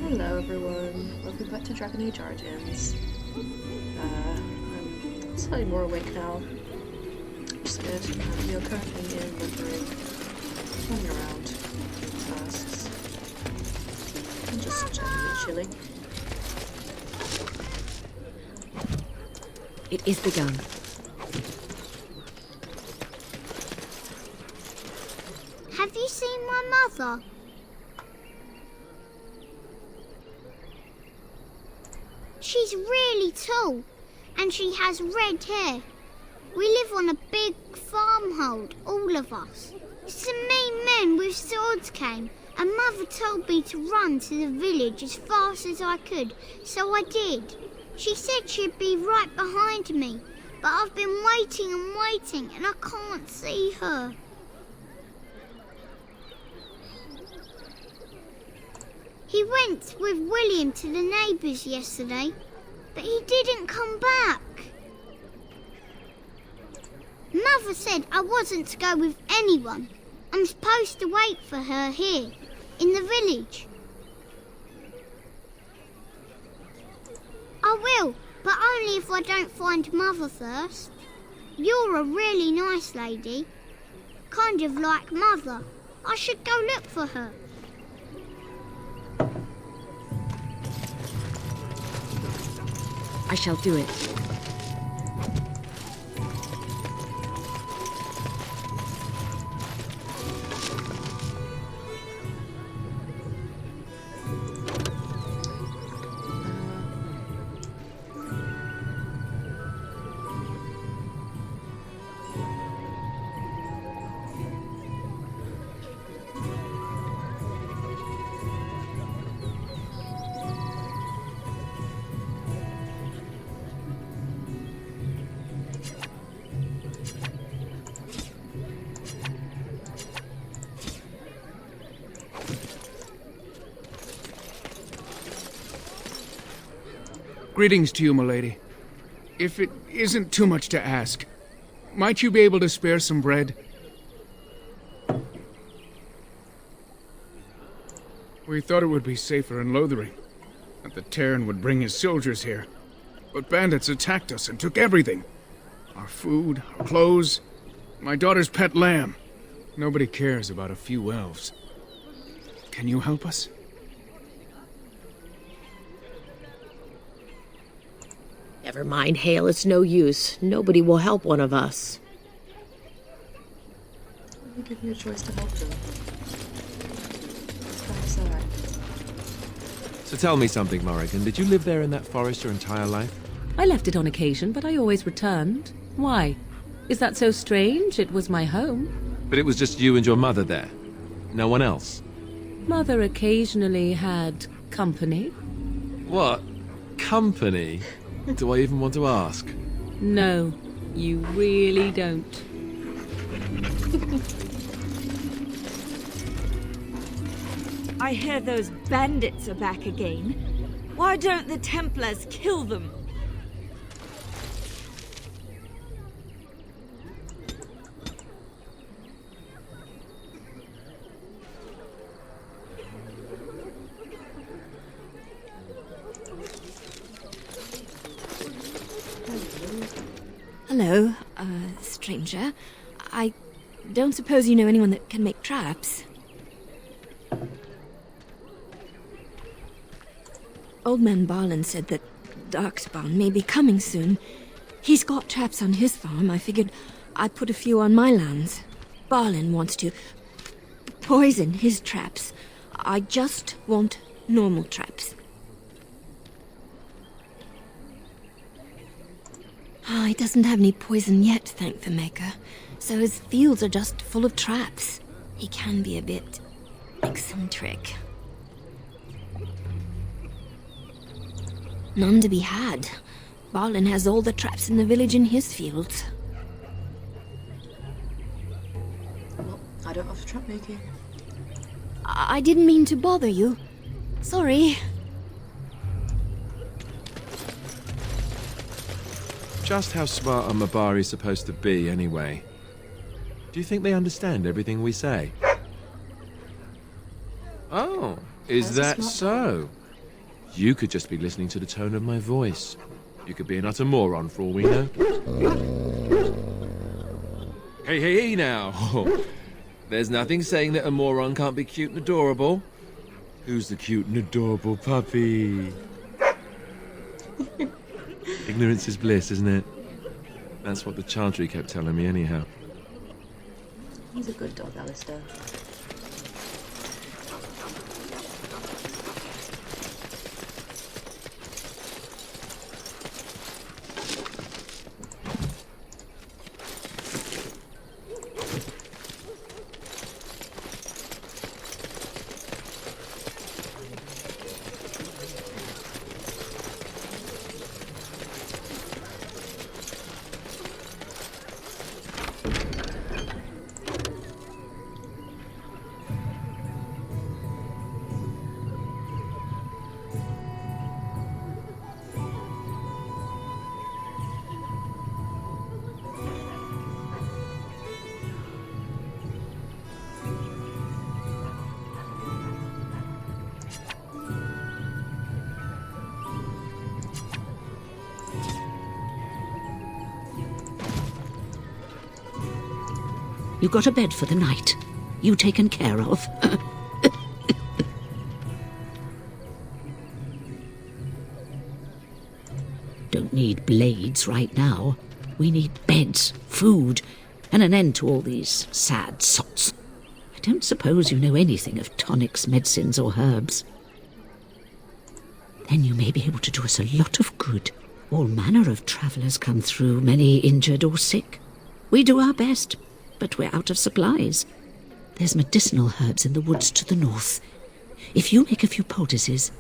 Hello everyone, welcome back to Dragon Age Origins. I'm slightly more awake now, which is good. We are currently in the room, running around, doing tasks, and just generally chilling. It is begun. Have you seen my mother? She's really tall, and she has red hair. We live on a big farmhold, all of us. Some mean men with swords came, and Mother told me to run to the village as fast as I could, so I did. She said she'd be right behind me, but I've been waiting and waiting, and I can't see her. He went with William to the neighbours yesterday, but he didn't come back. Mother said I wasn't to go with anyone. I'm supposed to wait for her here, in the village. I will, but only if I don't find Mother first. You're a really nice lady, kind of like Mother. I should go look for her. I shall do it. Greetings to you, milady. If it isn't too much to ask, might you be able to spare some bread? We thought it would be safer in Lothering, that the Terran would bring his soldiers here. But bandits attacked us and took everything. Our food, our clothes, my daughter's pet lamb. Nobody cares about a few elves. Can you help us? Never mind, Hale, it's no use. Nobody will help one of us. Let me give you a choice to help them. As far as that. So tell me something, Morrigan. Did you live there in that forest your entire life? I left it on occasion, but I always returned. Why? Is that so strange? It was my home. But it was just you and your mother there? No one else? Mother occasionally had company. What? Company? Do I even want to ask? No, you really don't. I hear those bandits are back again. Why don't the Templars kill them? Hello, stranger. I don't suppose you know anyone that can make traps? Old man Barlin said that Darkspawn may be coming soon. He's got traps on his farm. I figured I'd put a few on my lands. Barlin wants to poison his traps. I just want normal traps. He doesn't have any poison yet, thank the Maker. So his fields are just full of traps. He can be a bit eccentric. None to be had. Barlin has all the traps in the village in his fields. Well, I don't have trap making. I didn't mean to bother you. Sorry. Just how smart are Mabari supposed to be, anyway? Do you think they understand everything we say? Oh, is that so? You could just be listening to the tone of my voice. You could be an utter moron for all we know. Hey now. There's nothing saying that a moron can't be cute and adorable. Who's the cute and adorable puppy? Ignorance is bliss, isn't it? That's what the Chantry kept telling me anyhow. He's a good dog, Alistair. You got a bed for the night. You taken care of. Don't need blades right now. We need beds, food, and an end to all these sad sots. I don't suppose you know anything of tonics, medicines, or herbs. Then you may be able to do us a lot of good. All manner of travellers come through, many injured or sick. We do our best, but we're out of supplies. There's medicinal herbs in the woods to the north. If you make a few poultices,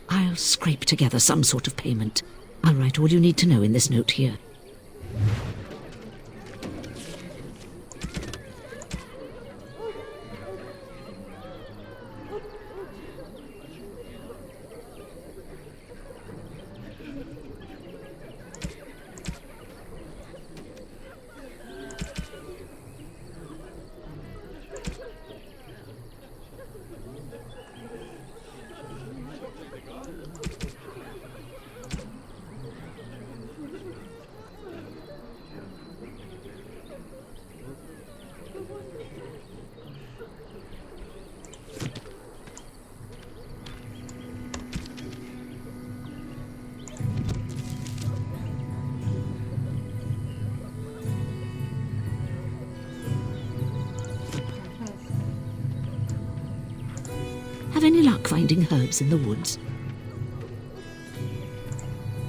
I'll scrape together some sort of payment. I'll write all you need to know in this note here. Have any luck finding herbs in the woods?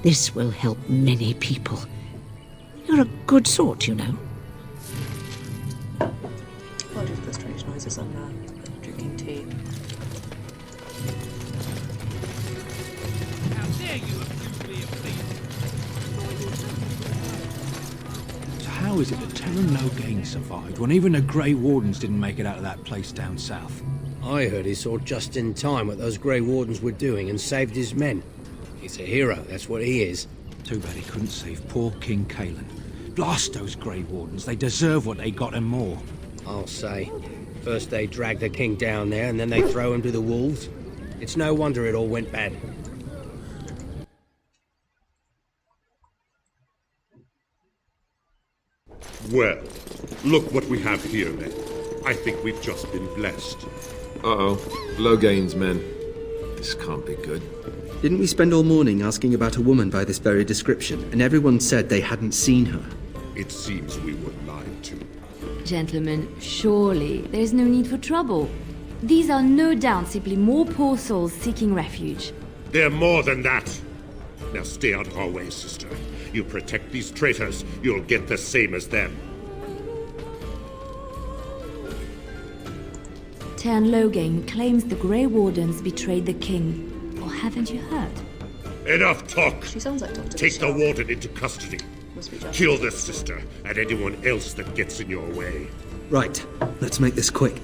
This will help many people. You're a good sort, you know. Apologies for the strange noises. I'm drinking tea. How dare you accuse me of thieves? So how is it that Terran Logain survived when even the Grey Wardens didn't make it out of that place down south? I heard he saw just in time what those Grey Wardens were doing and saved his men. He's a hero, that's what he is. Too bad he couldn't save poor King Kalen. Blast those Grey Wardens, they deserve what they got and more. I'll say. First they drag the king down there and then they throw him to the wolves. It's no wonder it all went bad. Well, look what we have here then. I think we've just been blessed. Uh-oh. Logain's men. This can't be good. Didn't we spend all morning asking about a woman by this very description, and everyone said they hadn't seen her? It seems we were lied to. Gentlemen, surely there's no need for trouble. These are no doubt simply more poor souls seeking refuge. They're more than that. Now stay out of our way, sister. You protect these traitors, you'll get the same as them. Tern Logain claims the Grey Wardens betrayed the king. Or haven't you heard? Enough talk! She sounds like Dr. Take Michelle. the warden into custody. Must be just Kill this sister and anyone else that gets in your way. Right, let's make this quick.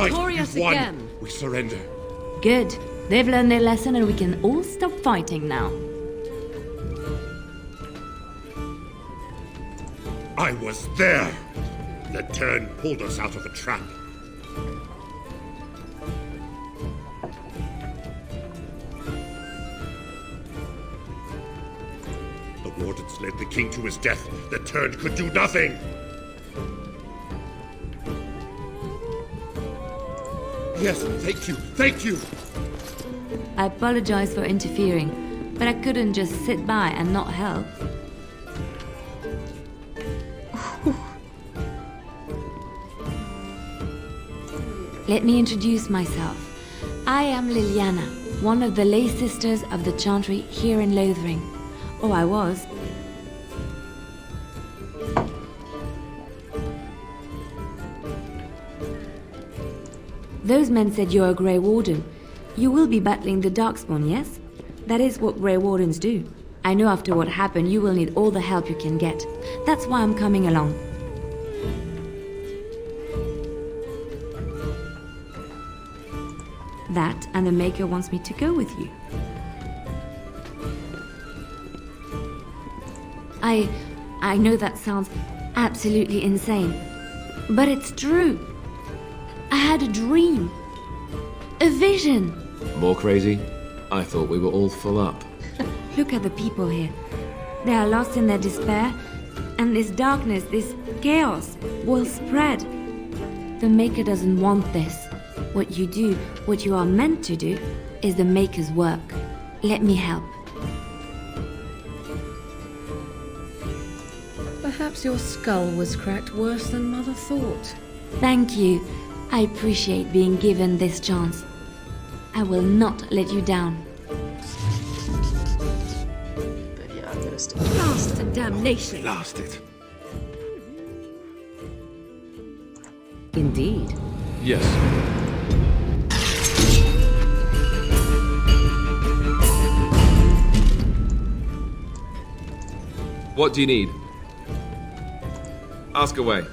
victorious You've won. again. We surrender. Good. They've learned their lesson and we can all stop fighting now. I was there. The turn pulled us out of a trap. The wardens led the king to his death. The turn could do nothing. Yes, thank you, thank you. I apologize for interfering, but I couldn't just sit by and not help. Let me introduce myself. I am Liliana, one of the lay sisters of the Chantry here in Lothering. Oh, I was. Those men said you're a Grey Warden. You will be battling the Darkspawn, yes? That is what Grey Wardens do. I know after what happened you will need all the help you can get. That's why I'm coming along. That and the Maker wants me to go with you. I know that sounds absolutely insane, but it's true. I had a dream. A vision. More crazy? I thought we were all full up. Look at the people here. They are lost in their despair, and this darkness, this chaos, will spread. The Maker doesn't want this. What you do, what you are meant to do, is the Maker's work. Let me help. Perhaps your skull was cracked worse than Mother thought. Thank you. I appreciate being given this chance. I will not let you down. But yeah, I'm gonna stick Blast and damnation! Blast it. Indeed. Yes. What do you need? Ask away.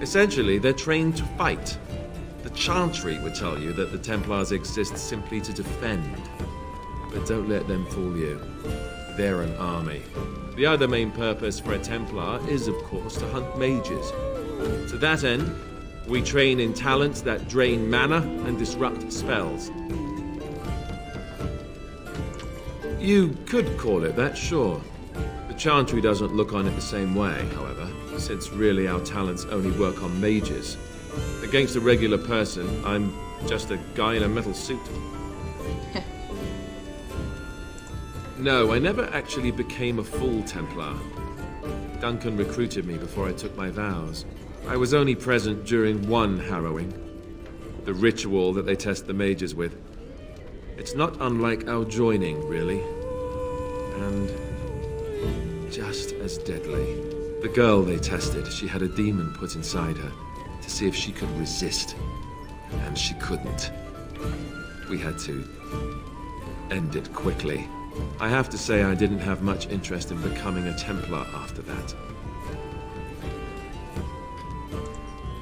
Essentially, they're trained to fight. The Chantry would tell you that the Templars exist simply to defend. But don't let them fool you. They're an army. The other main purpose for a Templar is, of course, to hunt mages. To that end, we train in talents that drain mana and disrupt spells. You could call it that, sure. The Chantry doesn't look on it the same way, however, since really our talents only work on mages. Against a regular person, I'm just a guy in a metal suit. No, I never actually became a full Templar. Duncan recruited me before I took my vows. I was only present during one harrowing. The ritual that they test the mages with. It's not unlike our joining, really. And just as deadly. The girl they tested, she had a demon put inside her to see if she could resist. And she couldn't. We had to end it quickly. I have to say I didn't have much interest in becoming a Templar after that.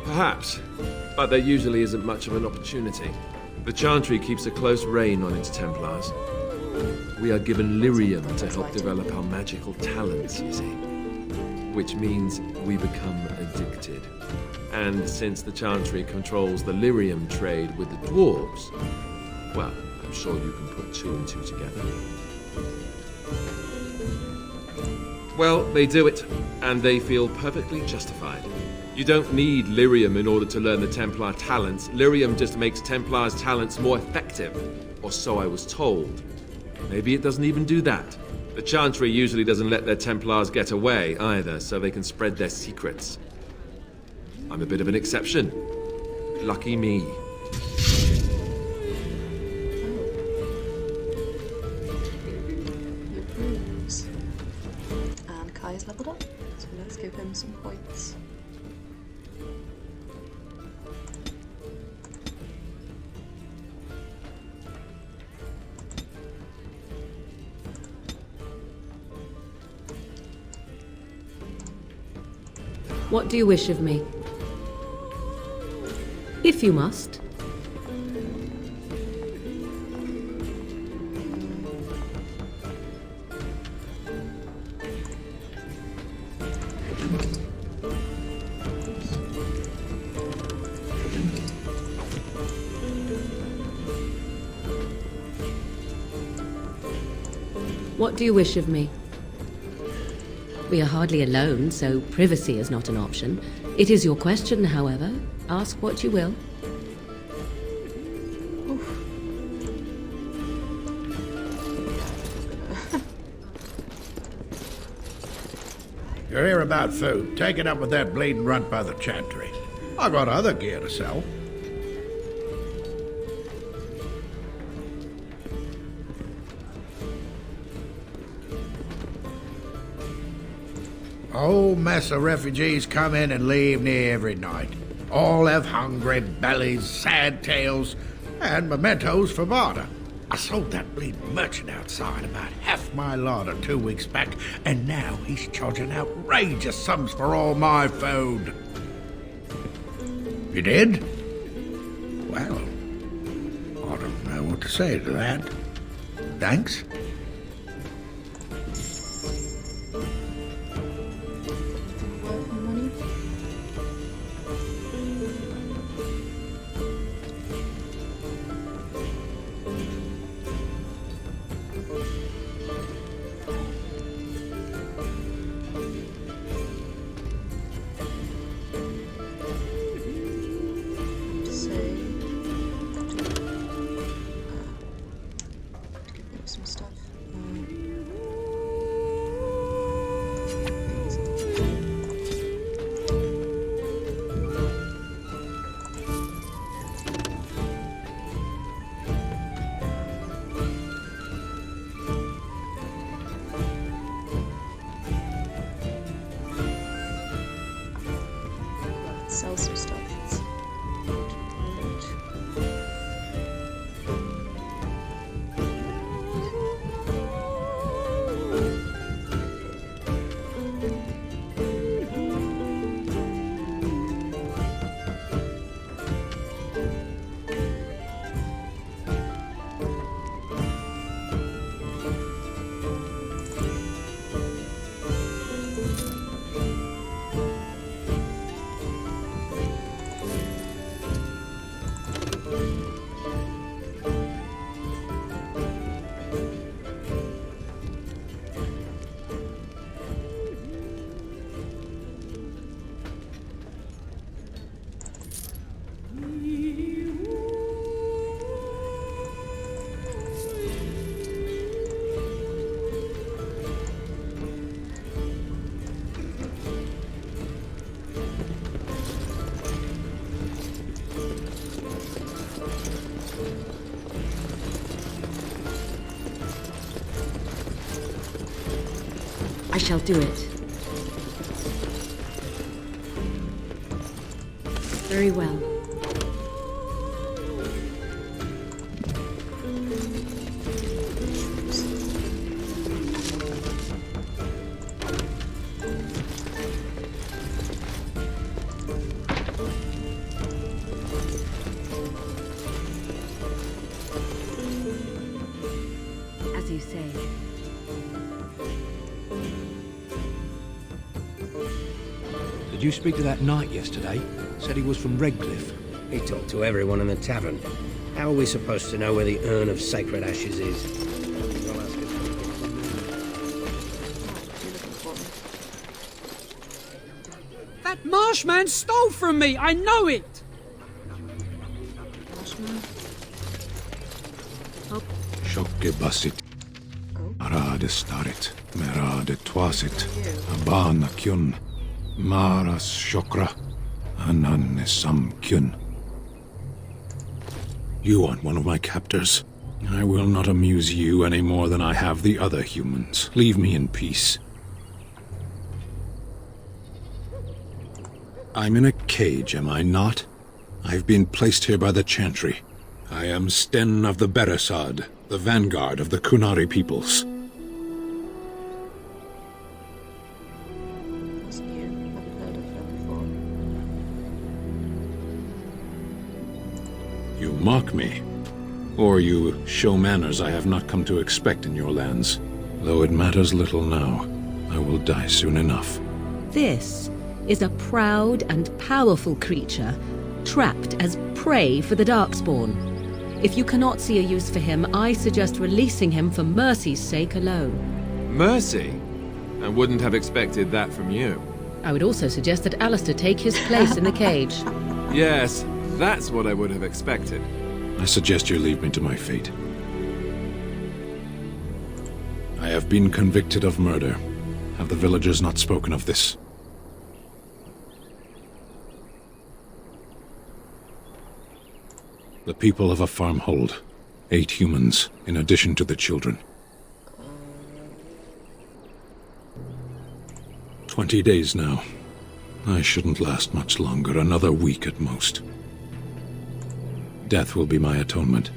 Perhaps, but there usually isn't much of an opportunity. The Chantry keeps a close rein on its Templars. We are given lyrium to help develop our magical talents, you see. Which means we become addicted. And since the Chantry controls the lyrium trade with the dwarves, well, I'm sure you can put two and two together. Well, they do it, and they feel perfectly justified. You don't need lyrium in order to learn the Templar talents. Lyrium just makes Templars' talents more effective, or so I was told. Maybe it doesn't even do that. The Chantry usually doesn't let their Templars get away either, so they can spread their secrets. I'm a bit of an exception. Lucky me. And Kai's leveled up, so let's give him some points. What do you wish of me? If you must. What do you wish of me? We are hardly alone, so privacy is not an option. It is your question, however. Ask what you will. You're here about food. Take it up with that bleeding runt by the chantry. I got other gear to sell. Whole mess of refugees come in and leave near every night. All have hungry bellies, sad tales, and mementos for barter. I sold that bleeding merchant outside about half my larder 2 weeks back, and now he's charging outrageous sums for all my food. You did? Well, I don't know what to say to that. Thanks. Sell some stuff. I shall do it. Very well. As you say. Did you speak to that knight yesterday? Said he was from Redcliffe. He talked to everyone in the tavern. How are we supposed to know where the urn of sacred ashes is? We'll ask him. That marshman stole from me! I know it! Tjokke bassit. Arade starit. Merade twasit. Abana kyun. Maras shokra. Ananne samkyun. You aren't one of my captors. I will not amuse you any more than I have the other humans. Leave me in peace. I'm in a cage, am I not? I've been placed here by the Chantry. I am Sten of the Beresad, the vanguard of the Kunari peoples. Mock me. Or you show manners I have not come to expect in your lands. Though it matters little now, I will die soon enough. This is a proud and powerful creature, trapped as prey for the Darkspawn. If you cannot see a use for him, I suggest releasing him for mercy's sake alone. Mercy? I wouldn't have expected that from you. I would also suggest that Alistair take his place in the cage. Yes, that's what I would have expected. I suggest you leave me to my fate. I have been convicted of murder. Have the villagers not spoken of this? The people of a farmhold. 8 humans, in addition to the children. 20 days now. I shouldn't last much longer, another week at most. Death will be my atonement.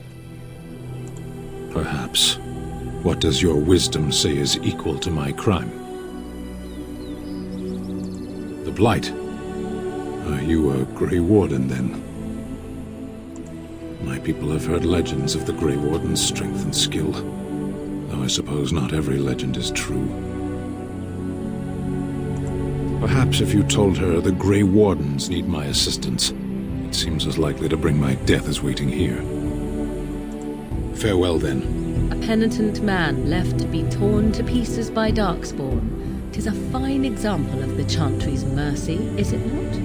Perhaps. What does your wisdom say is equal to my crime? The Blight. Are you a Grey Warden, then? My people have heard legends of the Grey Warden's strength and skill, though I suppose not every legend is true. Perhaps if you told her the Grey Wardens need my assistance, it seems as likely to bring my death as waiting here. Farewell, then. A penitent man left to be torn to pieces by Darkspawn. 'Tis a fine example of the Chantry's mercy, is it not?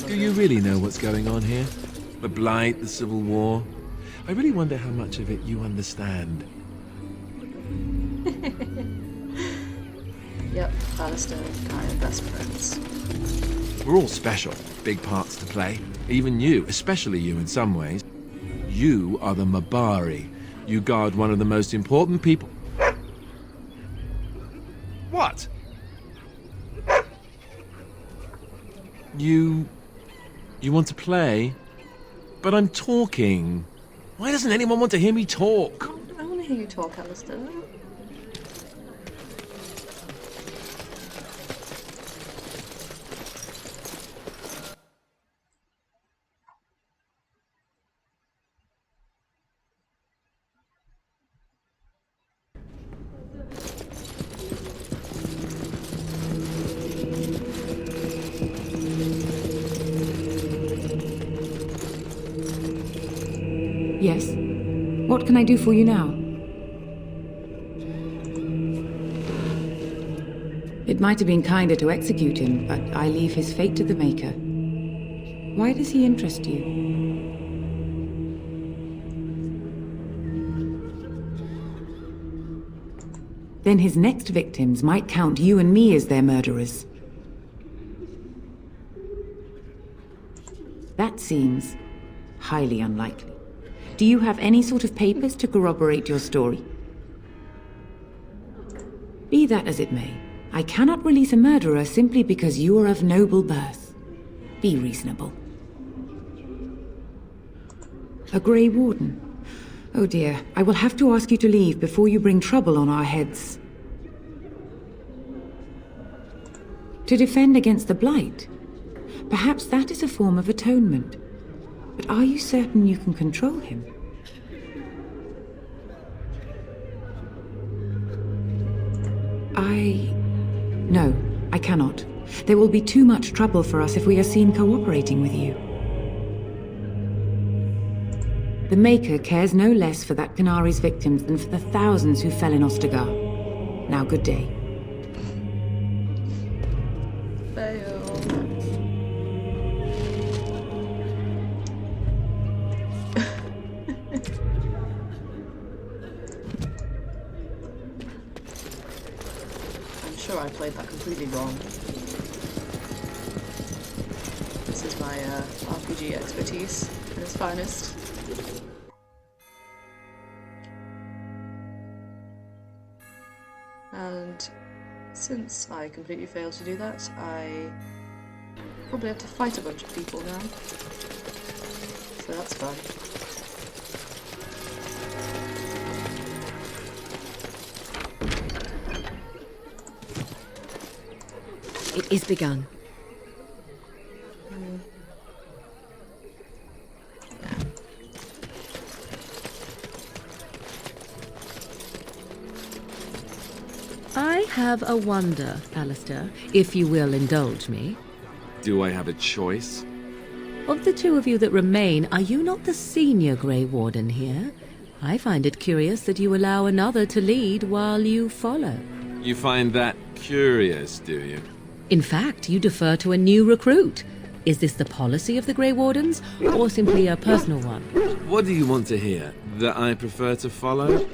Do you really know what's going on here? The Blight, the Civil War? I really wonder how much of it you understand. Yep, Alistair and Kai are best friends. We're all special, big parts to play. Even you, especially you in some ways. You are the Mabari. You guard one of the most important people. What? You want to play? But I'm talking. Why doesn't anyone want to hear me talk? I want to hear you talk, Alistair. Yes. What can I do for you now? It might have been kinder to execute him, but I leave his fate to the Maker. Why does he interest you? Then his next victims might count you and me as their murderers. That seems highly unlikely. Do you have any sort of papers to corroborate your story? Be that as it may, I cannot release a murderer simply because you are of noble birth. Be reasonable. A Grey Warden? Oh dear, I will have to ask you to leave before you bring trouble on our heads. To defend against the Blight? Perhaps that is a form of atonement. But are you certain you can control him? No, I cannot. There will be too much trouble for us if we are seen cooperating with you. The Maker cares no less for that Canari's victims than for the thousands who fell in Ostagar. Now, good day. I played that completely wrong. This is my RPG expertise at its finest. And since I completely failed to do that, I probably have to fight a bunch of people now. So that's fun. It is begun. I have a wonder, Alistair, if you will indulge me. Do I have a choice? Of the two of you that remain, are you not the senior Grey Warden here? I find it curious that you allow another to lead while you follow. You find that curious, do you? In fact, you defer to a new recruit. Is this the policy of the Grey Wardens, or simply a personal one? What do you want to hear? That I prefer to follow?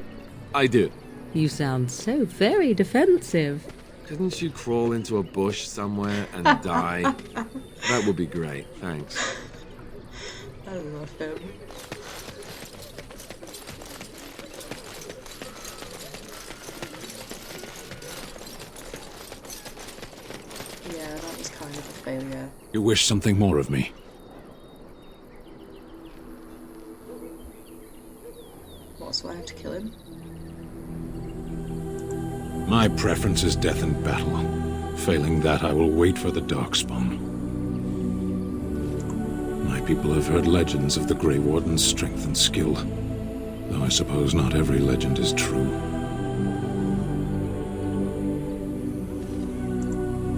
I do. You sound so very defensive. Couldn't you crawl into a bush somewhere and die? That would be great, thanks. I love him. Yeah, that was kind of a failure. You wish something more of me? What, so I have to kill him? My preference is death in battle. Failing that, I will wait for the Darkspawn. My people have heard legends of the Grey Warden's strength and skill, though I suppose not every legend is true.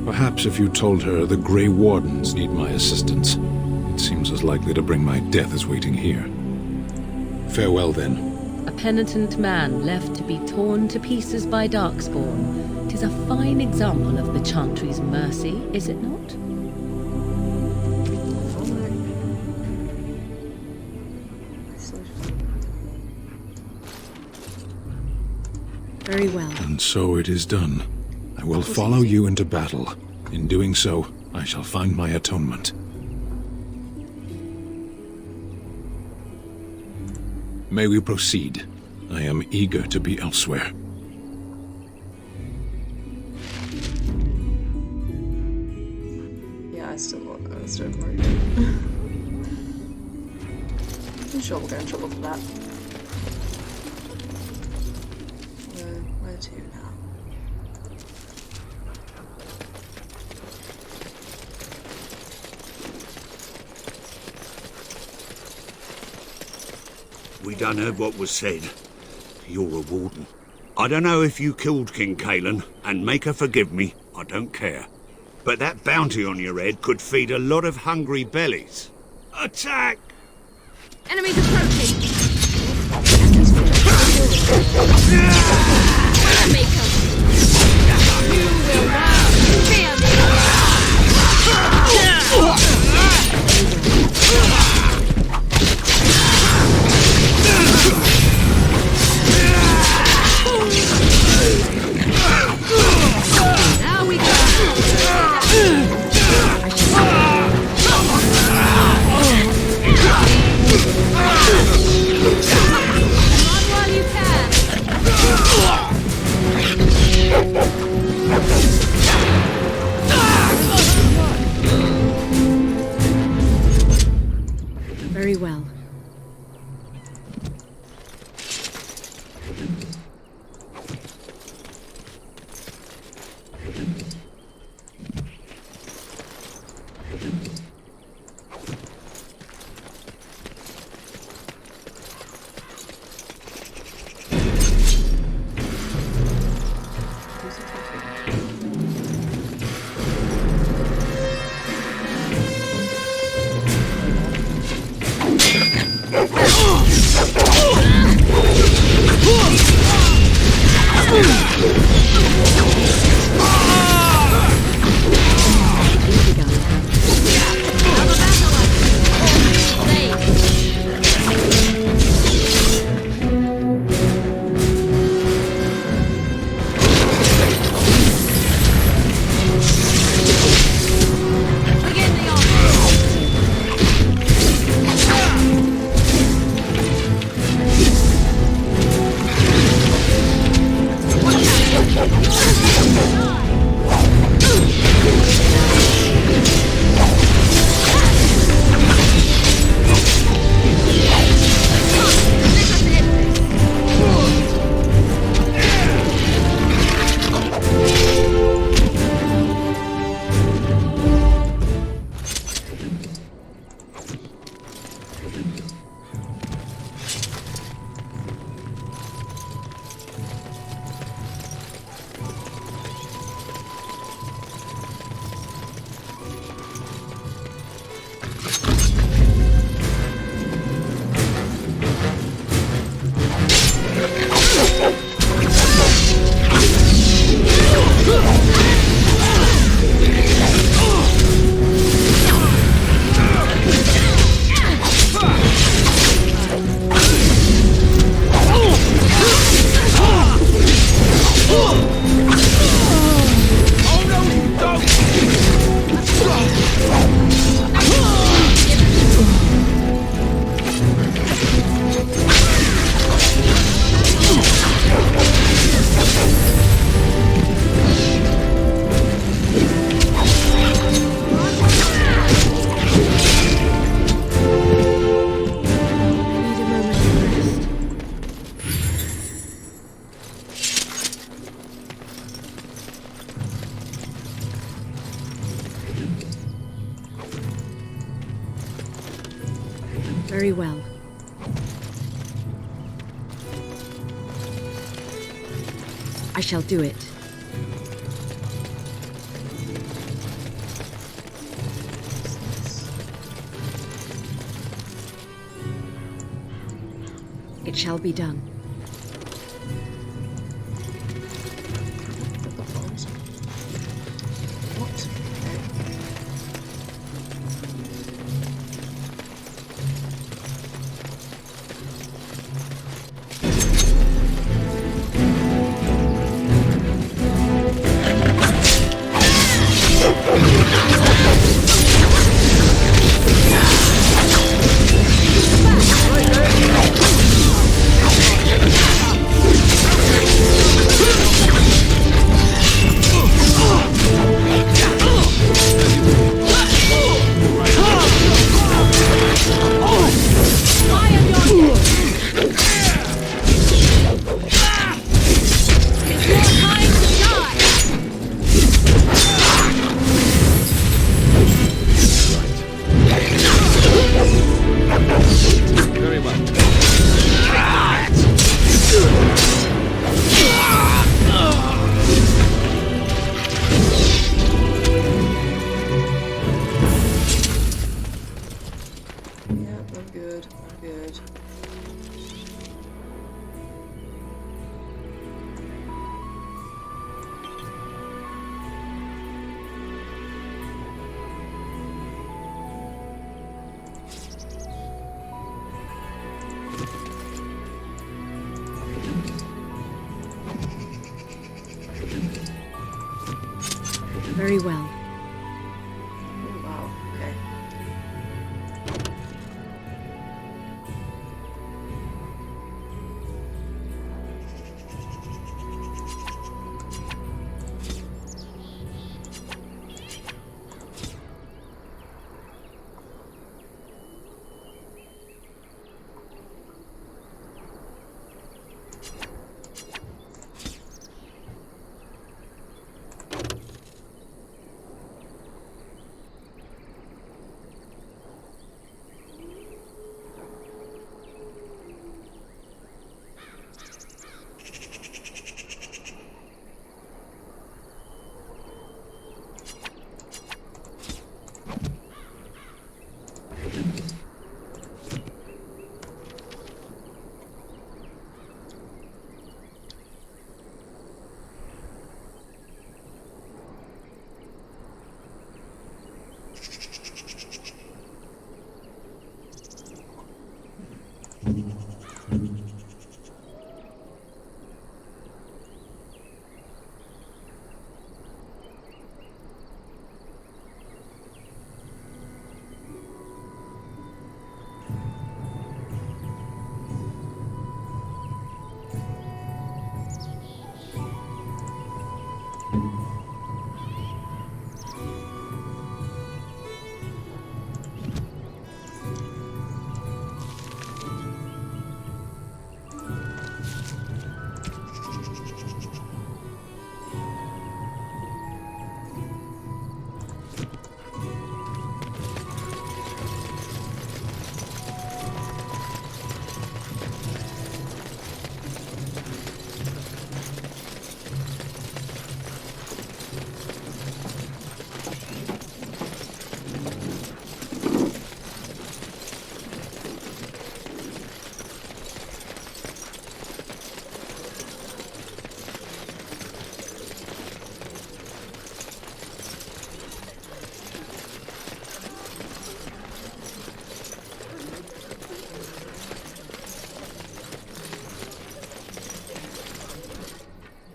Perhaps if you told her the Grey Wardens need my assistance, it seems as likely to bring my death as waiting here. Farewell, then. A penitent man left to be torn to pieces by Darkspawn. 'Tis a fine example of the Chantry's mercy, is it not? Very well. And so it is done. I will follow you into battle. In doing so, I shall find my atonement. May we proceed? I am eager to be elsewhere. Yeah, I still want Alistair Morgan. I'm sure we'll get in trouble for that. Where to now? We done heard what was said. You're a warden. I don't know if you killed King Kalen, and make her forgive me, I don't care. But that bounty on your head could feed a lot of hungry bellies. Attack! Enemies approaching! You will now fear Now we go! While you can! Very well. Very well. I shall do it. It shall be done. What? Very well. Oh, wow. Okay.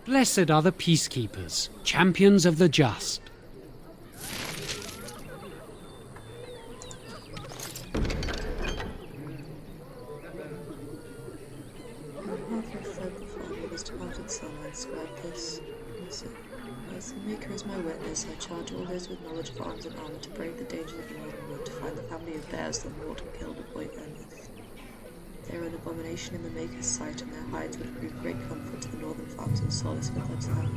Blessed are the peacekeepers, champions of the just. As the Maker is my witness, I charge all those with knowledge of arms and armor to brave the dangers of the northern wood, to find the family of bears that Morton killed at White Ernest. They are an abomination in the Maker's sight, and their hides would prove great comfort to the northern farms and solace for God's land.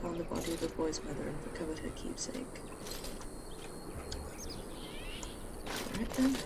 Found the body of the boy's mother and recovered her keepsake. Alright then.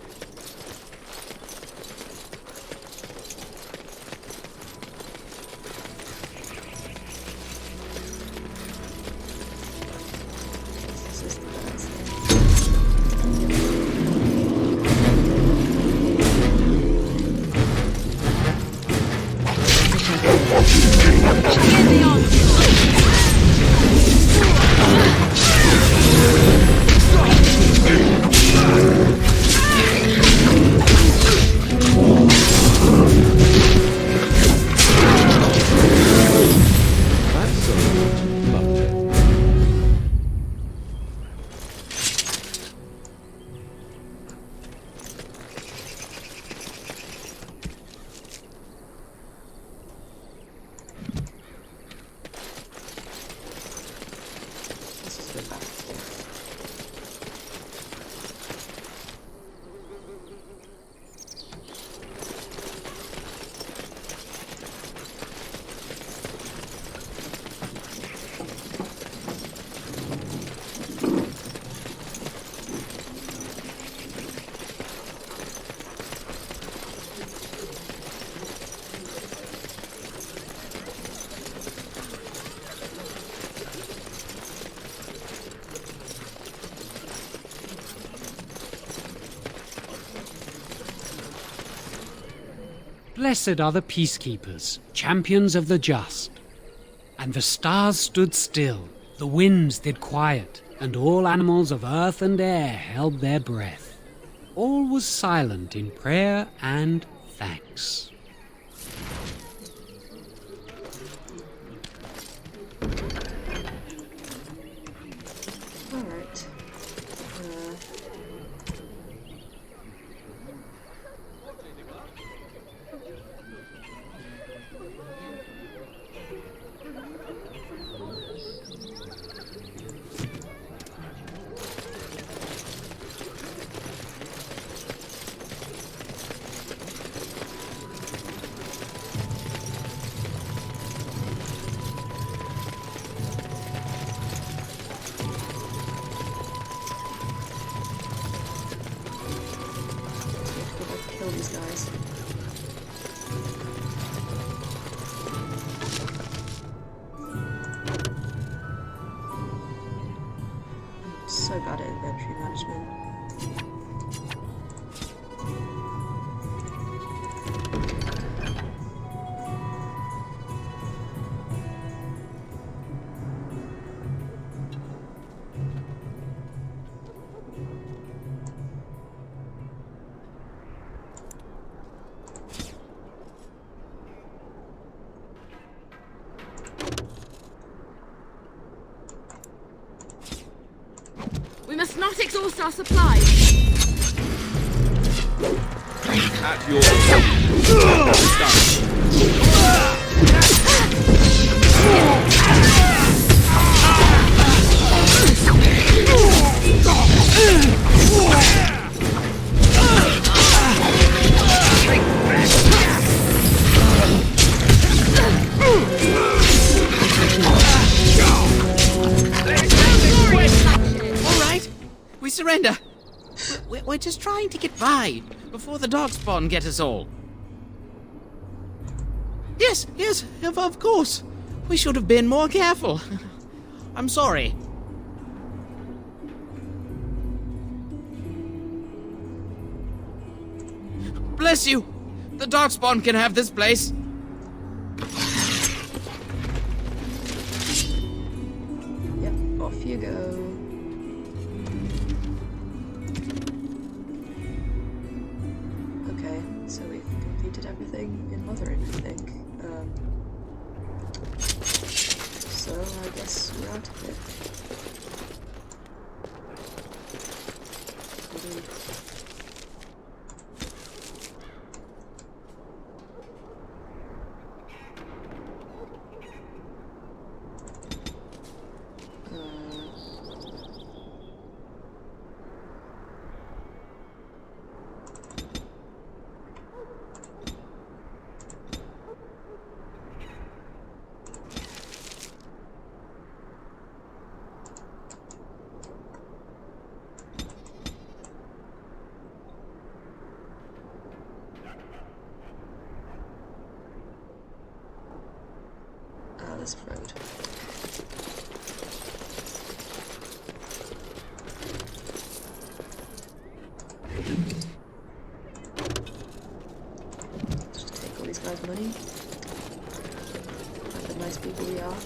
This is the best Blessed are the peacekeepers, champions of the just. And the stars stood still, the winds did quiet, and all animals of earth and air held their breath. All was silent in prayer and thanks. Alright. Kill these guys. I'm so bad at inventory management. exhaust our supplies. At your Alright, we surrender. We're just trying to get by before the darkspawn get us all. Yes, of course. We should have been more careful. I'm sorry. Bless you! The darkspawn can have this place. Yep, off you go. Okay, so we've completed everything in Mothering, I think. So I guess we're out of it. This road. Just take all these guys' money. Like the nice people we are.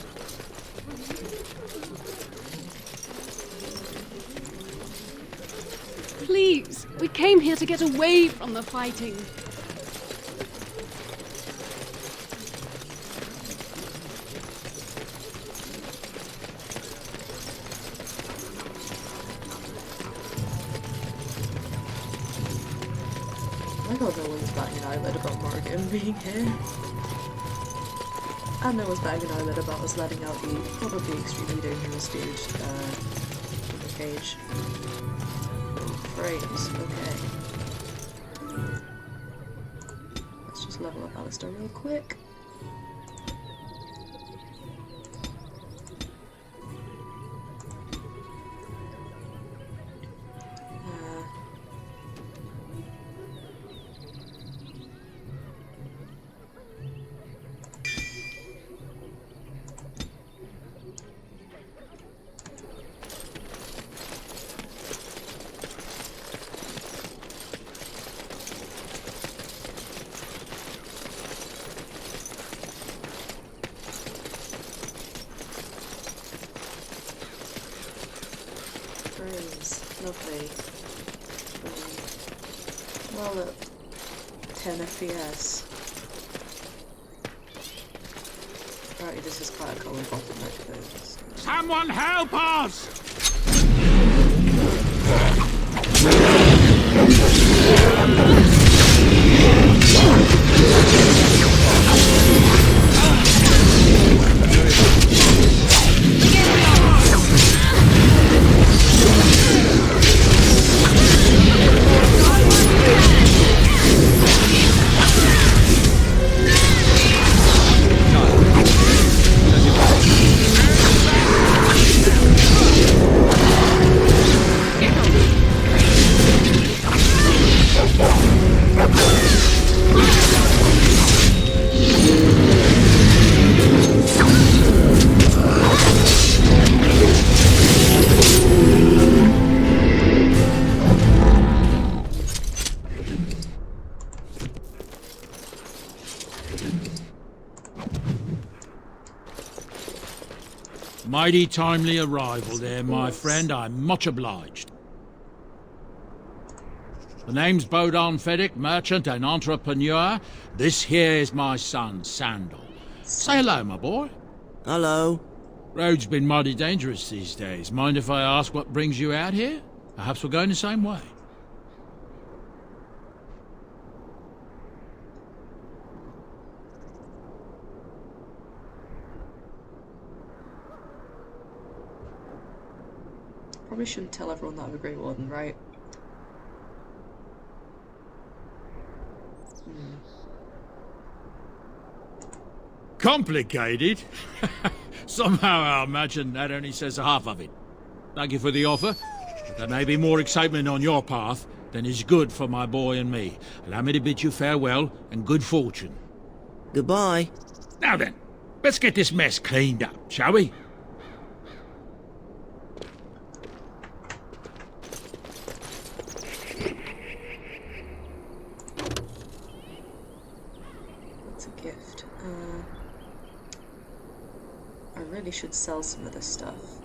Please, we came here to get away from the fighting. I thought no one's batting an eyelid about Morgan being here. And no one's batting an eyelid about us letting out the probably extremely dangerous dude in the cage. Frames, okay. Let's just level up Alistair real quick. Lovely. Well, at 10 FPS. Apparently this is quite a common bottleneck though. So. Someone help us! Mighty timely arrival there, my friend. I'm much obliged. The name's Bodon Feddick, merchant and entrepreneur. This here is my son, Sandal. Say hello, my boy. Hello. Road's been mighty dangerous these days. Mind if I ask what brings you out here? Perhaps we're going the same way. Probably shouldn't tell everyone that I'm a Grey Warden, right? Complicated? Somehow I imagine that only says half of it. Thank you for the offer. There may be more excitement on your path than is good for my boy and me. Allow me to bid you farewell and good fortune. Goodbye. Now then, let's get this mess cleaned up, shall we? It's a gift. I really should sell some of this stuff.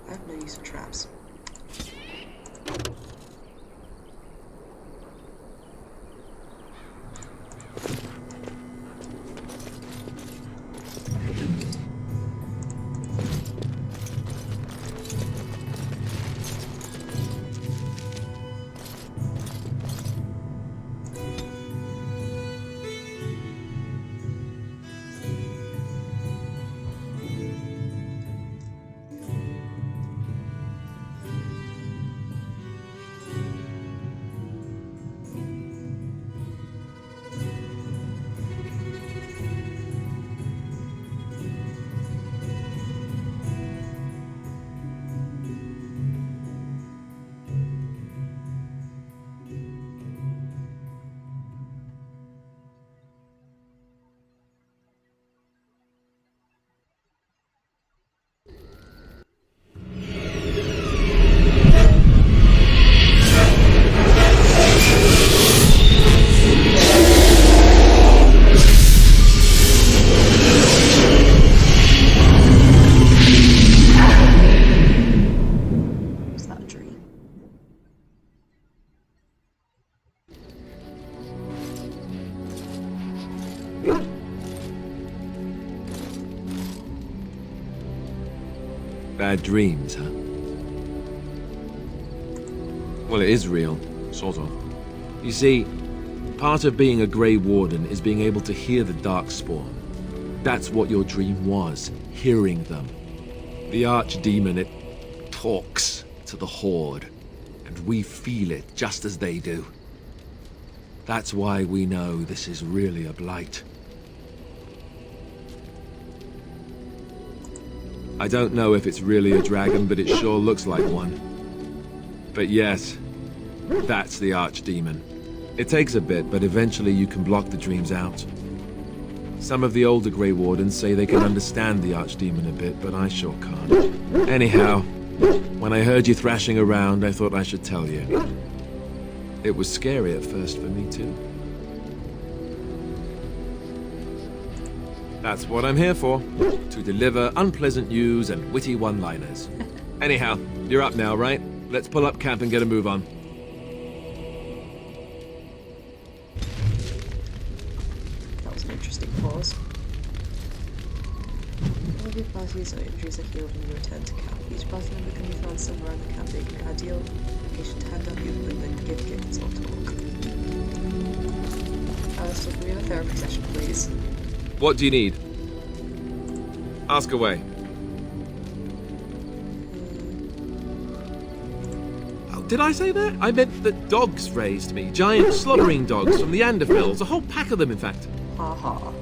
I have no use for traps. Bad dreams, huh? Well, it is real, sort of. You see, part of being a Grey Warden is being able to hear the Darkspawn. That's what your dream was, hearing them. The Archdemon, it talks to the Horde, and we feel it just as they do. That's why we know this is really a blight. I don't know if it's really a dragon, but it sure looks like one. But yes, that's the Archdemon. It takes a bit, but eventually you can block the dreams out. Some of the older Grey Wardens say they can understand the Archdemon a bit, but I sure can't. Anyhow, when I heard you thrashing around, I thought I should tell you. It was scary at first for me too. That's what I'm here for, to deliver unpleasant news and witty one-liners. Anyhow, you're up now, right? Let's pull up camp and get a move on. That was an interesting pause. All of your parties or injuries are healed when you return to camp. Each party member can be found somewhere in the camp making an ideal location to hand up your equipment, give gifts, or talk. Alistair, can we have a therapy session, please? What do you need? Ask away. Oh, did I say that? I meant that dogs raised me. Giant slobbering dogs from the Anderfells. A whole pack of them, in fact. Ha ha.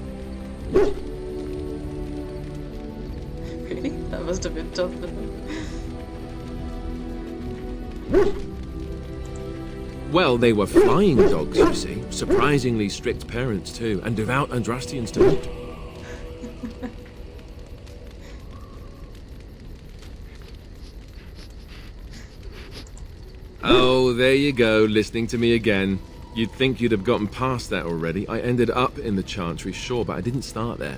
Really? That must have been tough for them. Well, they were flying dogs, you see. Surprisingly strict parents, too, and devout Andrastians to boot. Oh, there you go, listening to me again. You'd think you'd have gotten past that already. I ended up in the Chantry, sure, but I didn't start there.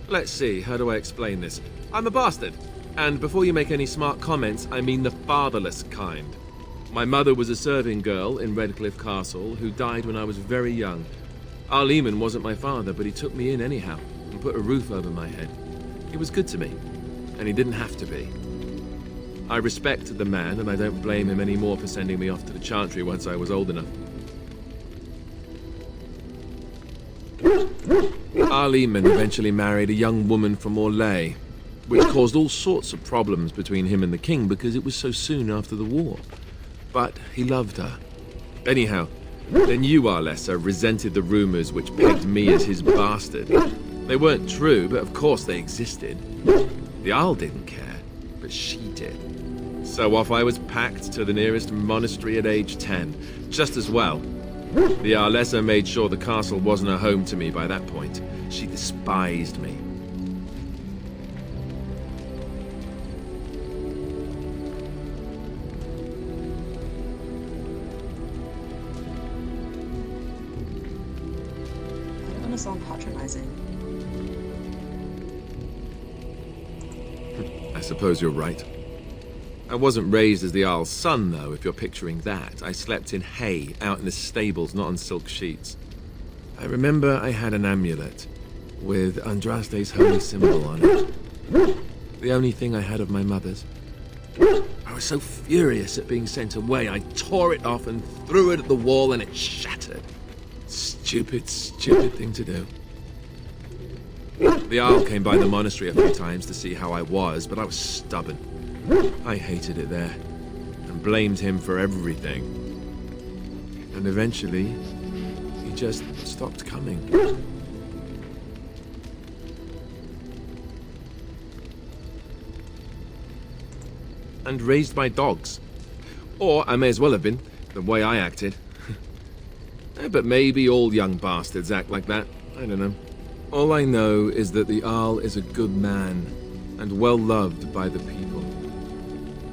Let's see, how do I explain this? I'm a bastard. And before you make any smart comments, I mean the fatherless kind. My mother was a serving girl in Redcliffe Castle who died when I was very young. Our Lehman wasn't my father, but he took me in anyhow and put a roof over my head. He was good to me, and he didn't have to be. I respect the man, and I don't blame him anymore for sending me off to the Chantry once I was old enough. Our Lehman eventually married a young woman from Orlais, which caused all sorts of problems between him and the king because it was so soon after the war. But he loved her. Anyhow, then you, Alistair, resented the rumors which pegged me as his bastard. They weren't true, but of course they existed. The Arl didn't care, but she did. So off I was packed to the nearest monastery at age 10, just as well. The Arlessa made sure the castle wasn't a home to me by that point. She despised me. I don't want to sound patronizing. I suppose you're right. I wasn't raised as the Arl's son, though, if you're picturing that. I slept in hay, out in the stables, not on silk sheets. I remember I had an amulet with Andraste's holy symbol on it. The only thing I had of my mother's. I was so furious at being sent away, I tore it off and threw it at the wall and it shattered. Stupid, stupid thing to do. The Arl came by the monastery a few times to see how I was, but I was stubborn. I hated it there, and blamed him for everything. And eventually, he just stopped coming. And raised my dogs. Or I may as well have been, the way I acted. But maybe all young bastards act like that. I don't know. All I know is that the Arl is a good man, and well loved by the people.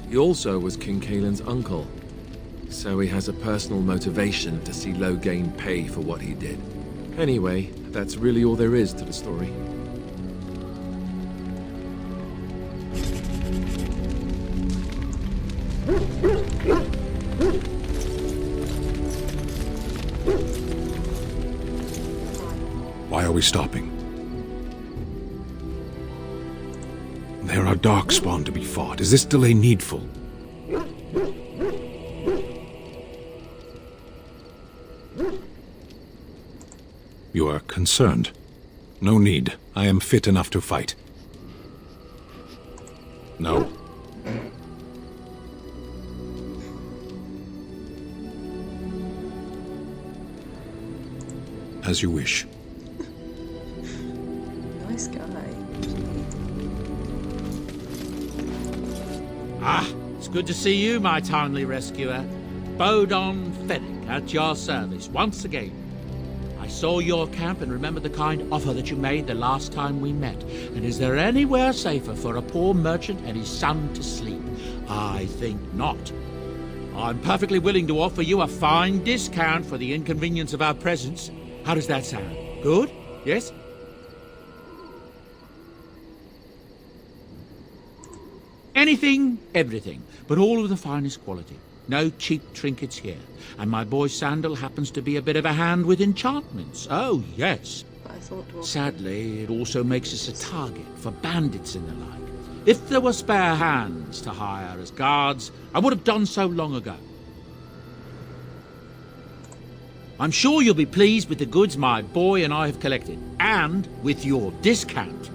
He also was King Caelan's uncle, so he has a personal motivation to see Loghain pay for what he did. Anyway, that's really all there is to the story. Why are we stopping? There are darkspawn to be fought. Is this delay needful? You are concerned. No need. I am fit enough to fight. No. As you wish. Nice guy. Ah, it's good to see you, my timely rescuer. Bodon Fennick, at your service once again. I saw your camp and remember the kind offer that you made the last time we met. And is there anywhere safer for a poor merchant and his son to sleep? I think not. I'm perfectly willing to offer you a fine discount for the inconvenience of our presence. How does that sound? Good? Yes? Anything, everything, but all of the finest quality. No cheap trinkets here. And my boy Sandal happens to be a bit of a hand with enchantments. Oh, yes. But I thought sadly, it also makes us a target for bandits and the like. If there were spare hands to hire as guards, I would have done so long ago. I'm sure you'll be pleased with the goods my boy and I have collected, and with your discount.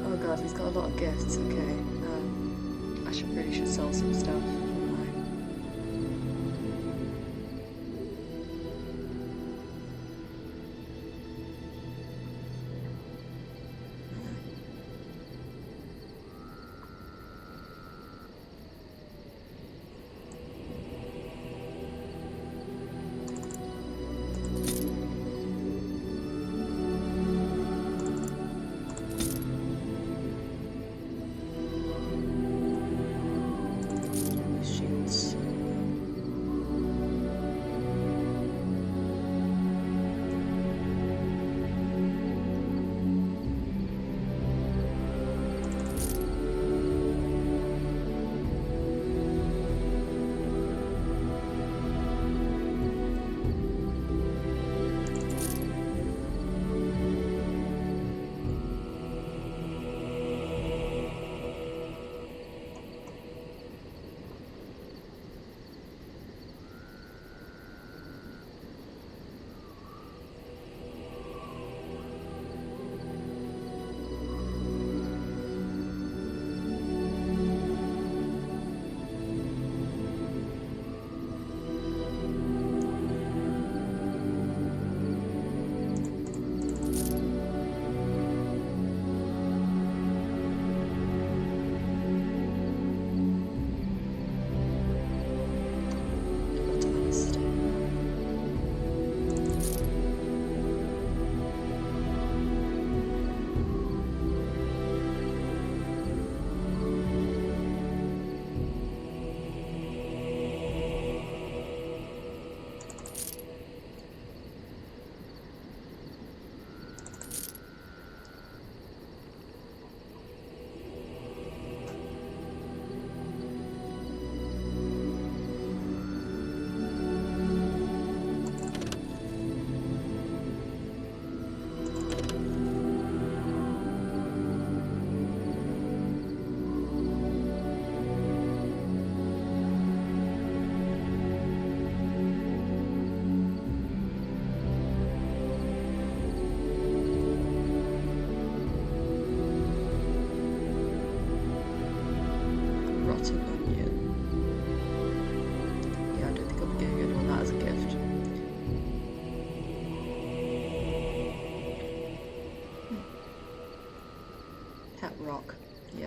Oh god, he's got a lot of gifts, okay. I really should sell some stuff online.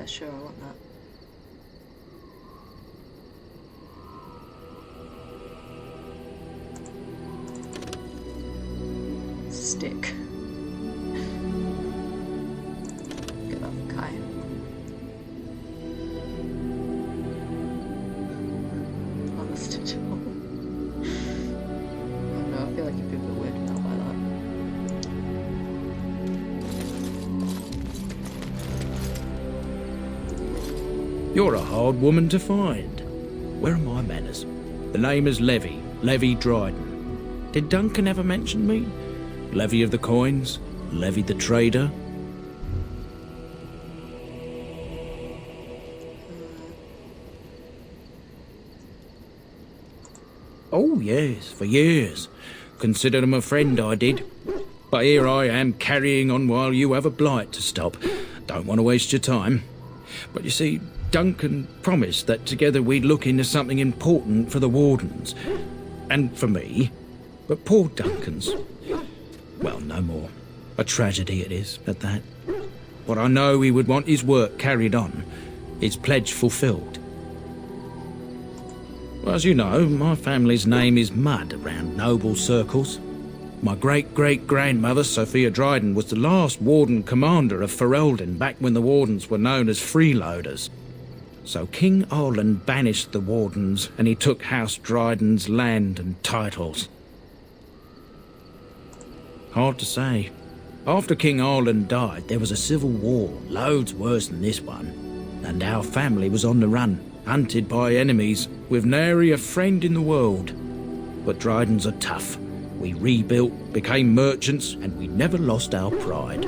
Yeah, sure, I want that. Stick. Get that for Kai. Alistair. I don't know, I feel like you'd be a bit weirded out by that. You're a hard woman to find. Where are my manners? The name is Levy Dryden. Did Duncan ever mention me? Levy of the coins? Levy the trader? Oh, yes, for years. Considered him a friend, I did. But here I am carrying on while you have a blight to stop. Don't want to waste your time. But you see, Duncan promised that together we'd look into something important for the Wardens. And for me. But poor Duncan's... well, no more. A tragedy it is, at that. But I know he would want his work carried on. His pledge fulfilled. Well, as you know, my family's name is mud around noble circles. My great-great-grandmother, Sophia Dryden, was the last Warden commander of Ferelden back when the Wardens were known as freeloaders. So King Arland banished the Wardens, and he took House Dryden's land and titles. Hard to say. After King Arland died, there was a civil war, loads worse than this one. And our family was on the run, hunted by enemies, with nary a friend in the world. But Drydens are tough. We rebuilt, became merchants, and we never lost our pride.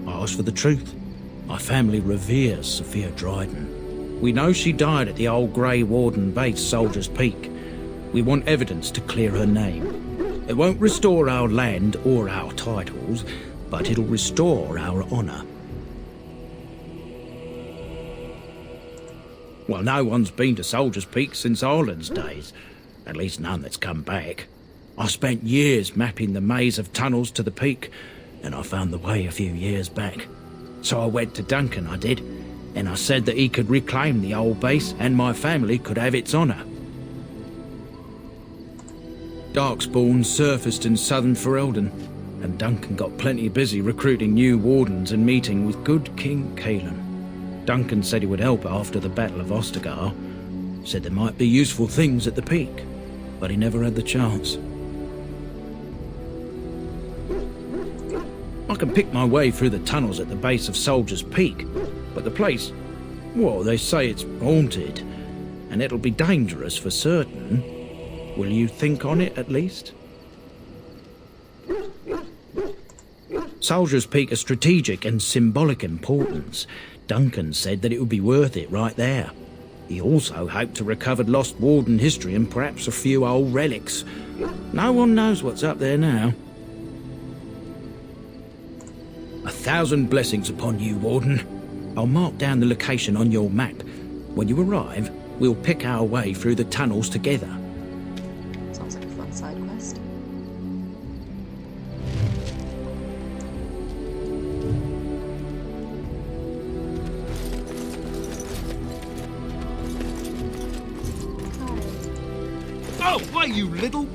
I ask for the truth. My family reveres Sophia Dryden. We know she died at the old Grey Warden base, Soldier's Peak. We want evidence to clear her name. It won't restore our land or our titles, but it'll restore our honour. Well, no one's been to Soldier's Peak since Arland's days. At least none that's come back. I spent years mapping the maze of tunnels to the peak, and I found the way a few years back. So I went to Duncan, I did, and I said that he could reclaim the old base and my family could have its honour. Darkspawn surfaced in southern Ferelden, and Duncan got plenty busy recruiting new wardens and meeting with good King Caelan. Duncan said he would help after the Battle of Ostagar. Said there might be useful things at the peak, but he never had the chance. I can pick my way through the tunnels at the base of Soldier's Peak, but the place, well, they say it's haunted, and it'll be dangerous for certain. Will you think on it, at least? Soldier's Peak has strategic and symbolic importance. Duncan said that it would be worth it right there. He also hoped to recover lost Warden history and perhaps a few old relics. No one knows what's up there now. 1,000 blessings upon you, Warden. I'll mark down the location on your map. When you arrive, we'll pick our way through the tunnels together. Sounds like a fun side quest. Oh, why, you little...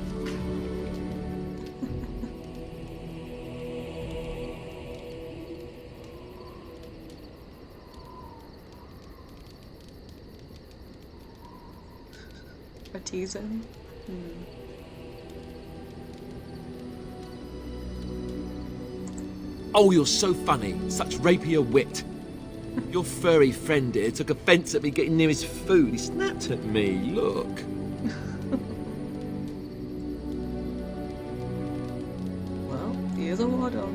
Artisan? Oh, you're so funny. Such rapier wit. Your furry friend here took offence at me getting near his food. He snapped at me. Look. Well, he is a war dog.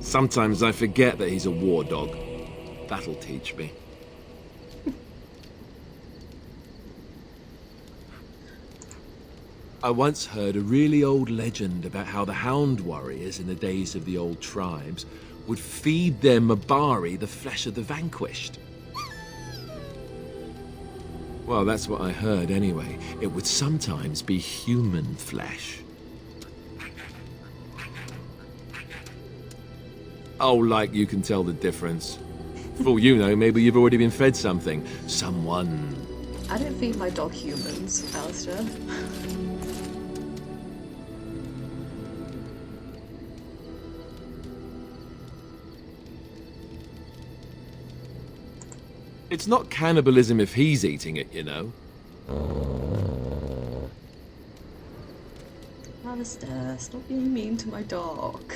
Sometimes I forget that he's a war dog. That'll teach me. I once heard a really old legend about how the Hound warriors in the days of the old tribes would feed their Mabari the flesh of the vanquished. Well, that's what I heard anyway. It would sometimes be human flesh. Oh, like you can tell the difference. For all you know, maybe you've already been fed something. Someone. I don't feed my dog humans, Alistair. It's not cannibalism if he's eating it, you know. Alistair, stop being mean to my dog.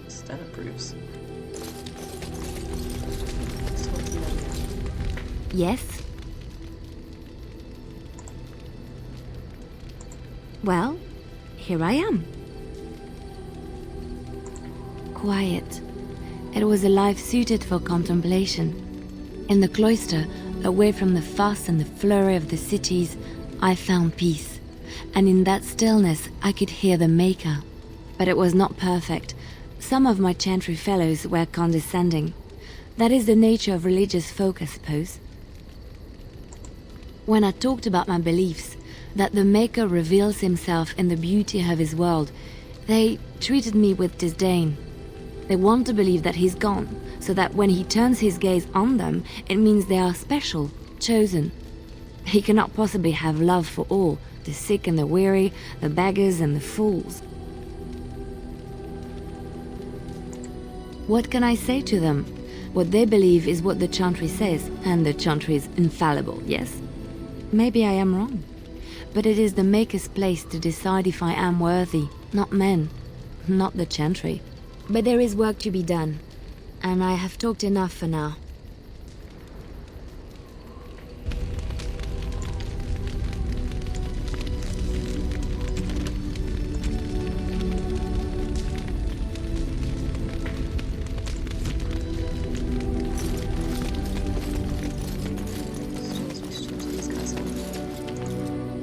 Stan approves. Yes? Well, here I am. Quiet. It was a life suited for contemplation. In the cloister, away from the fuss and the flurry of the cities, I found peace. And in that stillness, I could hear the Maker. But it was not perfect. Some of my chantry fellows were condescending. That is the nature of religious folk, I suppose. When I talked about my beliefs, that the Maker reveals himself in the beauty of his world, they treated me with disdain. They want to believe that he's gone, so that when he turns his gaze on them, it means they are special, chosen. He cannot possibly have love for all, the sick and the weary, the beggars and the fools. What can I say to them? What they believe is what the chantry says, and the chantry is infallible, yes? Maybe I am wrong. But it is the Maker's place to decide if I am worthy, not men, not the chantry. But there is work to be done, and I have talked enough for now.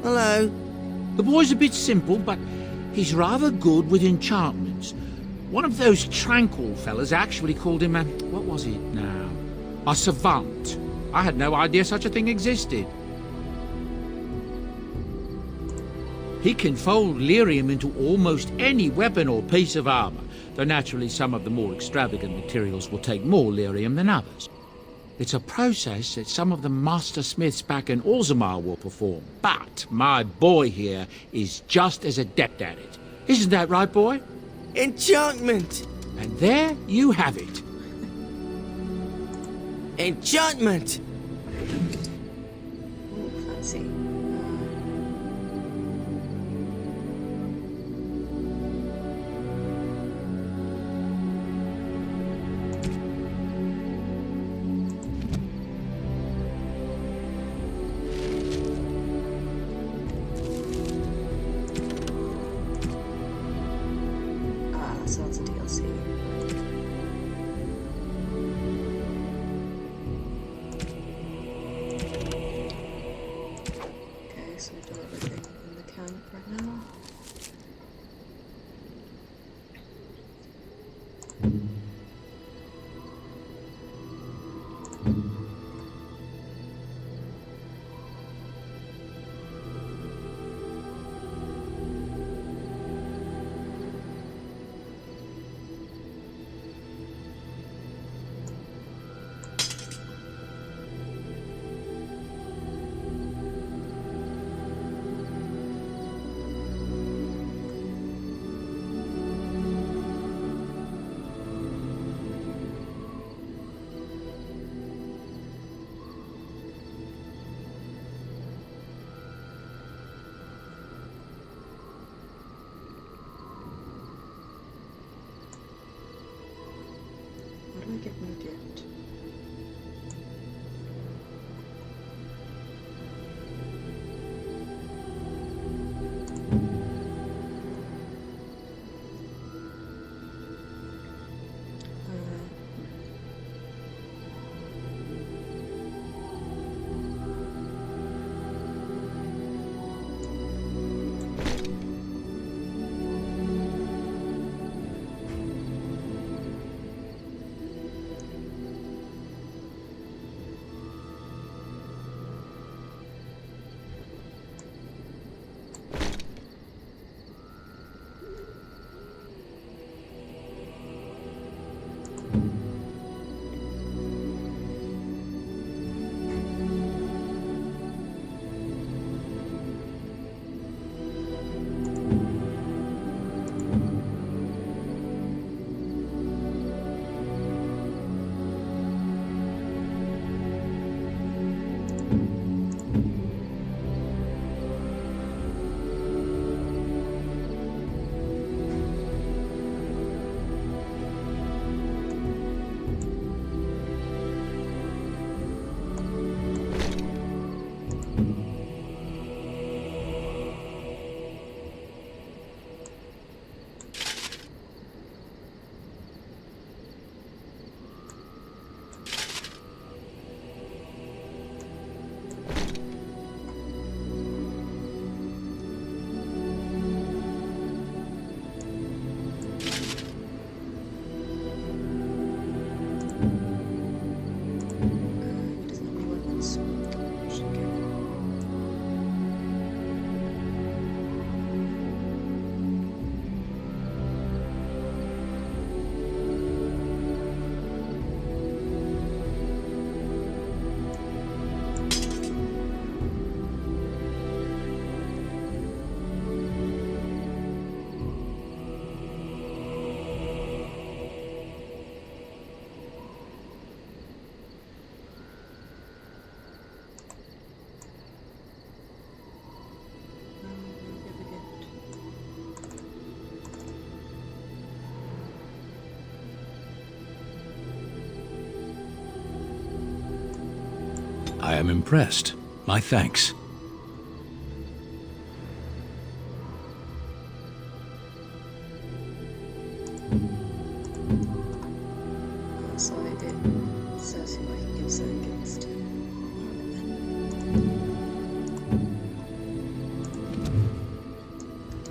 Hello. The boy's a bit simple, but he's rather good with enchantments. One of those tranquil fellas actually called him a... what was it now? A savant. I had no idea such a thing existed. He can fold lyrium into almost any weapon or piece of armor, though naturally some of the more extravagant materials will take more lyrium than others. It's a process that some of the master smiths back in Orzammar will perform, but my boy here is just as adept at it. Isn't that right, boy? Enchantment! And there you have it. Enchantment! Ooh, fancy. So that's a DLC. Okay, so we've done everything in the camp right now. How do I get my gift? I am impressed. My thanks. So it says who I can give certain gifts to.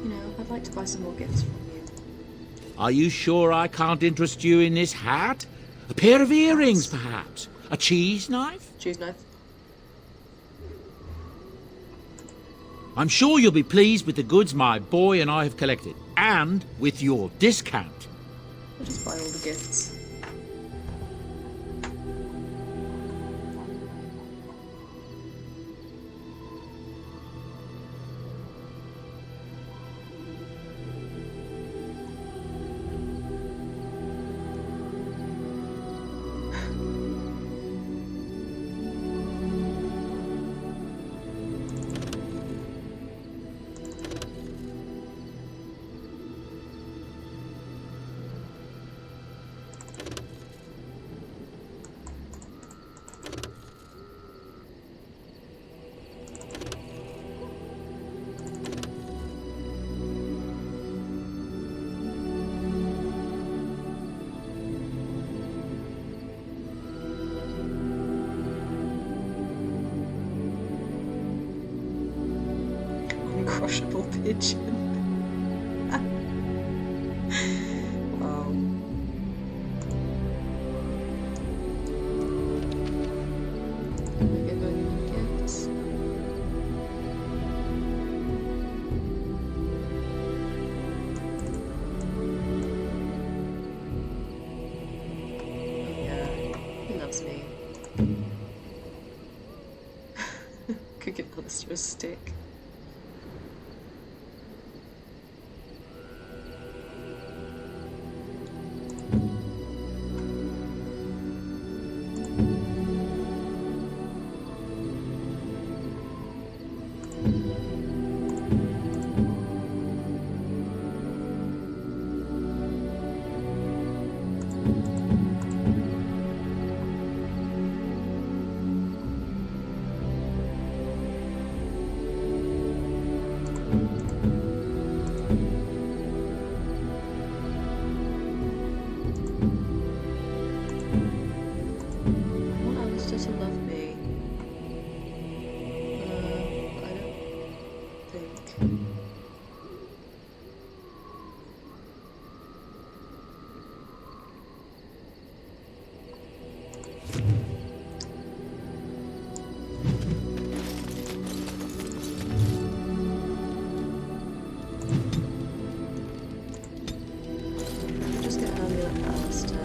You know, I'd like to buy some more gifts from you. Are you sure I can't interest you in this hat? A pair of earrings, perhaps? A cheese knife? Cheese knife. I'm sure you'll be pleased with the goods my boy and I have collected, and with your discount. I'll just buy all the gifts. Uncrushable pigeon. Wow. Can I give any gifts? Oh yeah, he loves me. Could give Alistair a stick. Just get early like Alistair,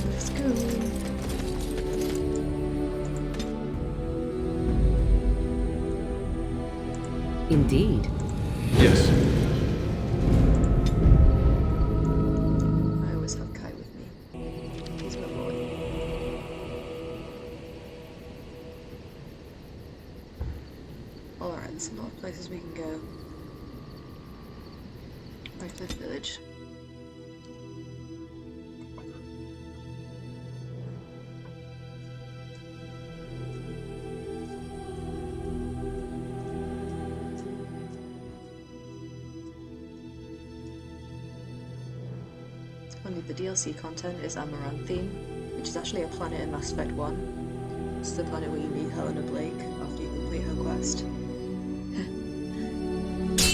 let's go. Indeed. Yes. I always have Kai with me. He's my boy. Alright, there's a lot of places we can go. Redcliffe Village. Only the DLC content is Amaranthine, which is actually a planet in Mass Effect 1. It's the planet where you meet Helena Blake after you complete her quest.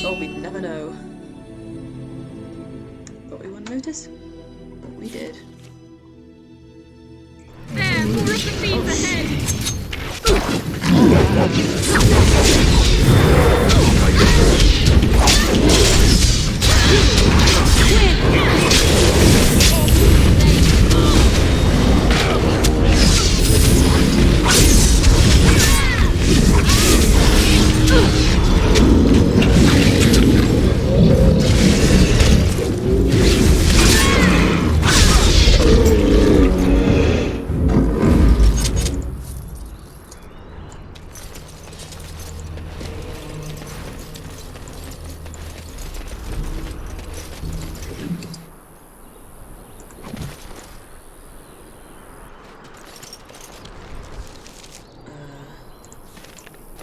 Oh, we'd never know. But we wouldn't notice. But we did. There, more of the thieves ahead!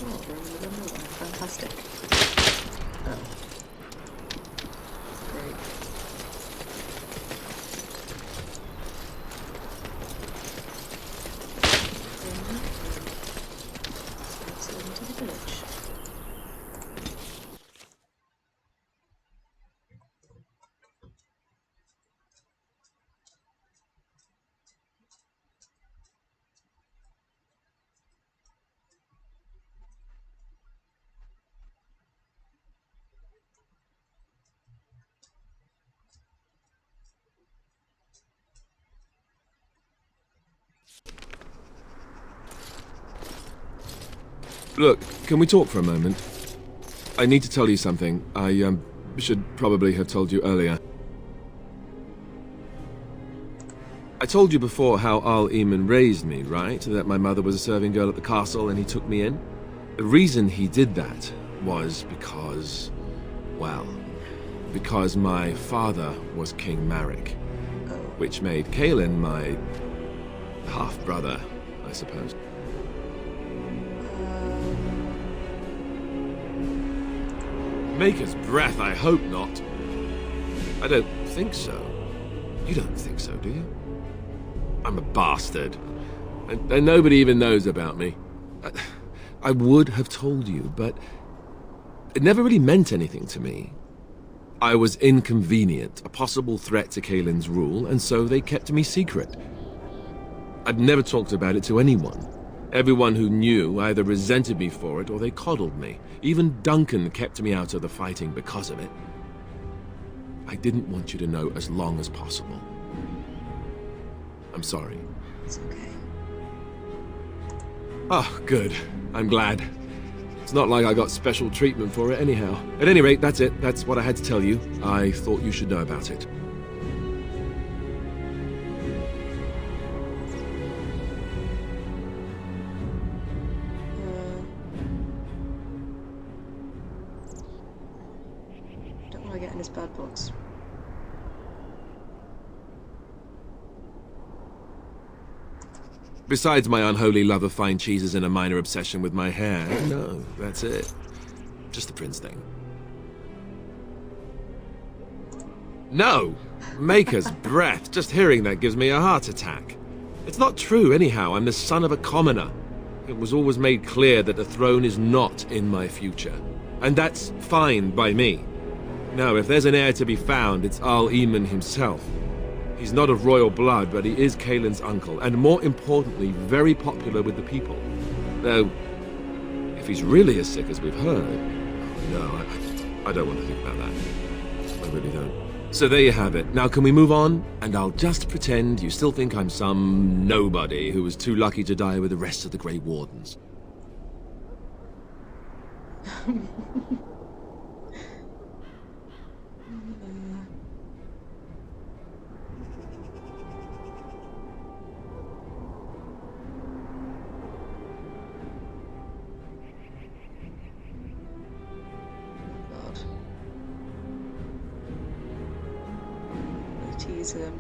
Oh, we're in the middle of nowhere. Fantastic. Oh. Great. Let's head into the village. Look, can we talk for a moment? I need to tell you something. I should probably have told you earlier. I told you before how Al Eamon raised me, right? That my mother was a serving girl at the castle and he took me in? The reason he did that was because, well, because my father was King Marek, which made Kaelin my half-brother, I suppose. Maker's breath, I hope not. I don't think so. You don't think so, do you? I'm a bastard. And nobody even knows about me. I would have told you, but it never really meant anything to me. I was inconvenient, a possible threat to Kaelin's rule, and so they kept me secret. I'd never talked about it to anyone. Everyone who knew either resented me for it or they coddled me. Even Duncan kept me out of the fighting because of it. I didn't want you to know as long as possible. I'm sorry. It's okay. Oh, good. I'm glad. It's not like I got special treatment for it anyhow. At any rate, that's it. That's what I had to tell you. I thought you should know about it. Don't want to get in his bad books. Besides my unholy love of fine cheeses and a minor obsession with my hair, no, that's it. Just the prince thing. No! Maker's breath. Just hearing that gives me a heart attack. It's not true anyhow. I'm the son of a commoner. It was always made clear that the throne is not in my future. And that's fine by me. No, if there's an heir to be found, it's Al Eamon himself. He's not of royal blood, but he is Kaelin's uncle, and more importantly, very popular with the people. Though, if he's really as sick as we've heard, no, I don't want to think about that. I really don't. So there you have it. Now can we move on? And I'll just pretend you still think I'm some nobody who was too lucky to die with the rest of the Grey Wardens. Tease him.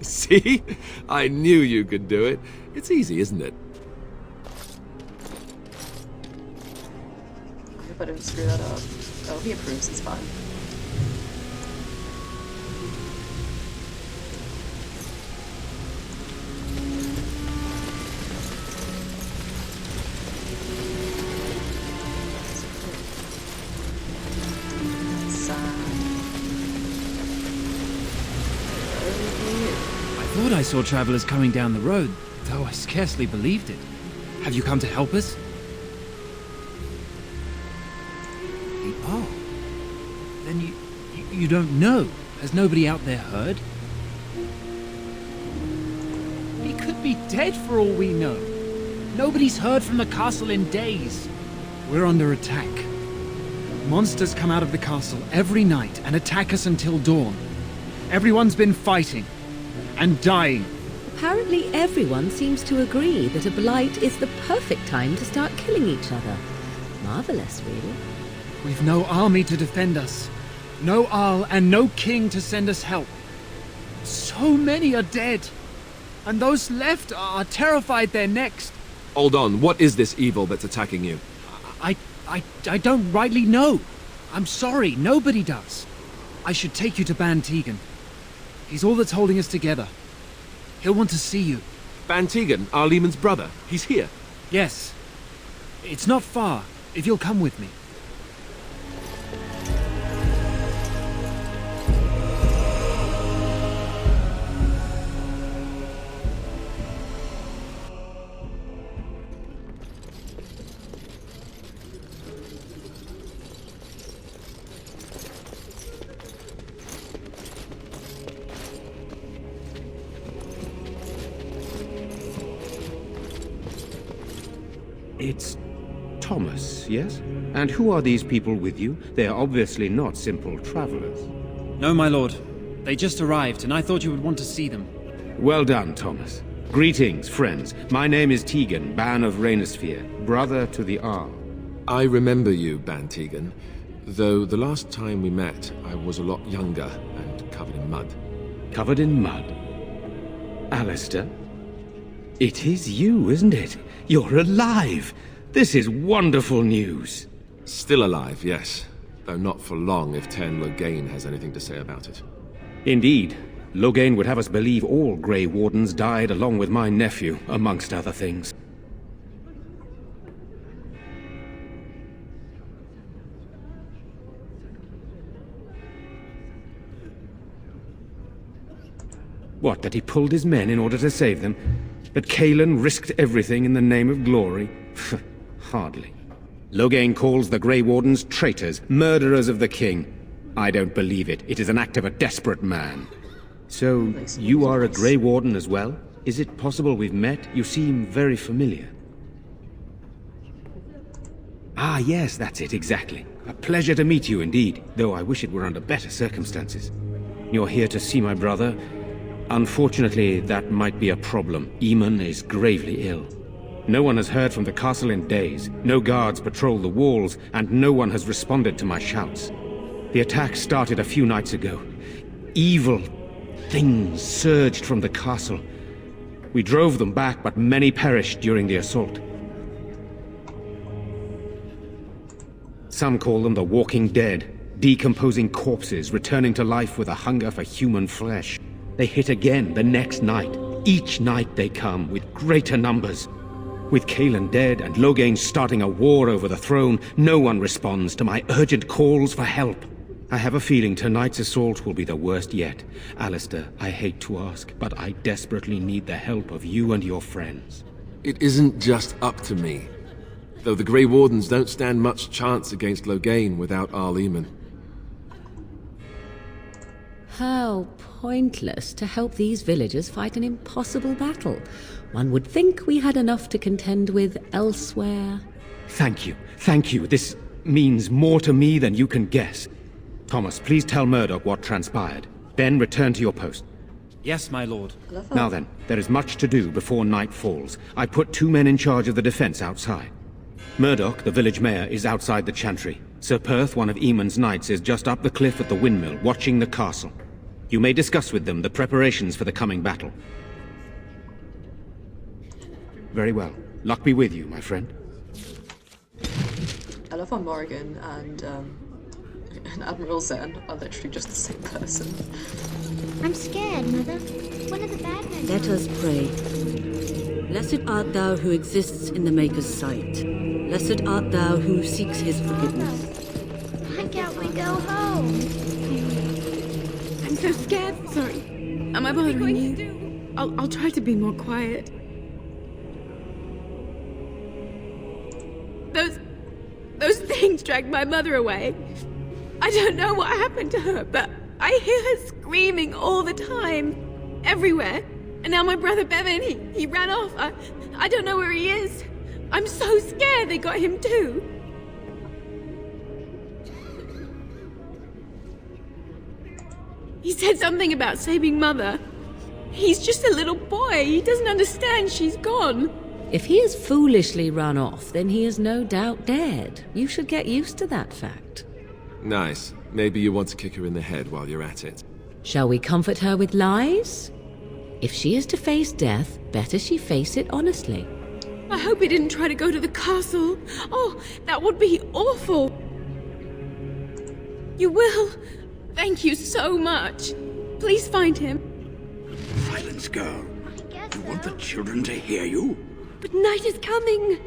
See? I knew you could do it. It's easy, isn't it? I hope I didn't screw that up. Oh, he approves, it's fine. I thought I saw travelers coming down the road, though I scarcely believed it. Have you come to help us? Oh. Then you don't know? Has nobody out there heard? could be dead for all we know. Nobody's heard from the castle in days. We're under attack. Monsters come out of the castle every night and attack us until dawn. Everyone's been fighting and dying. Apparently everyone seems to agree that a blight is the perfect time to start killing each other. Marvelous, really. We've no army to defend us. No Arl and no king to send us help. So many are dead. And those left are terrified they're next. Hold on, what is this evil that's attacking you? I don't rightly know. I'm sorry, nobody does. I should take you to Ban Tegan. He's all that's holding us together. He'll want to see you. Ban Tegan, our Lehman's brother. He's here. Yes. It's not far, if you'll come with me. It's Thomas, yes? And who are these people with you? They are obviously not simple travelers. No, my lord. They just arrived, and I thought you would want to see them. Well done, Thomas. Greetings, friends. My name is Tegan, Ban of Rainersphere, brother to the Arl. I remember you, Ban Tegan, though the last time we met, I was a lot younger and covered in mud. Covered in mud? Alistair? It is you, isn't it? You're alive! This is wonderful news! Still alive, yes. Though not for long if Ten Loghain has anything to say about it. Indeed. Loghain would have us believe all Grey Wardens died along with my nephew, amongst other things. What, that he pulled his men in order to save them? That Cailan risked everything in the name of glory? Hardly. Loghain calls the Grey Wardens traitors, murderers of the king. I don't believe it. It is an act of a desperate man. So, you are a Grey Warden as well? Is it possible we've met? You seem very familiar. Ah, yes, that's it, exactly. A pleasure to meet you indeed, though I wish it were under better circumstances. You're here to see my brother? Unfortunately, that might be a problem. Eamon is gravely ill. No one has heard from the castle in days. No guards patrol the walls, and no one has responded to my shouts. The attack started a few nights ago. Evil things surged from the castle. We drove them back, but many perished during the assault. Some call them the Walking Dead, decomposing corpses returning to life with a hunger for human flesh. They hit again the next night. Each night they come, with greater numbers. With Cailan dead and Loghain starting a war over the throne, no one responds to my urgent calls for help. I have a feeling tonight's assault will be the worst yet. Alistair, I hate to ask, but I desperately need the help of you and your friends. It isn't just up to me. Though the Grey Wardens don't stand much chance against Loghain without Arl Eamon. How pointless to help these villagers fight an impossible battle. One would think we had enough to contend with elsewhere. Thank you. Thank you. This means more to me than you can guess. Thomas, please tell Murdoch what transpired. Then return to your post. Yes, my lord. Now then, there is much to do before night falls. I put 2 men in charge of the defense outside. Murdoch, the village mayor, is outside the chantry. Sir Perth, one of Eamon's knights, is just up the cliff at the windmill, watching the castle. You may discuss with them the preparations for the coming battle. Very well. Luck be with you, my friend. I love how Morrigan and Admiral Zen are literally just the same person. I'm scared, Mother. One of the bad men. Let us pray. Blessed art thou who exists in the Maker's sight. Blessed art thou who seeks his forgiveness. Why can't we go home? I'm so scared. Sorry. Am I bothering you? I'll try to be more quiet. Those things dragged my mother away. I don't know what happened to her, but I hear her screaming all the time. Everywhere. And now my brother Bevan, he ran off. I don't know where he is. I'm so scared they got him too. He said something about saving Mother. He's just a little boy. He doesn't understand she's gone. If he has foolishly run off, then he is no doubt dead. You should get used to that fact. Nice. Maybe you want to kick her in the head while you're at it. Shall we comfort her with lies? If she is to face death, better she face it honestly. I hope he didn't try to go to the castle. Oh, that would be awful. You will? Thank you so much. Please find him. Silence, girl. You want the children to hear you? But night is coming.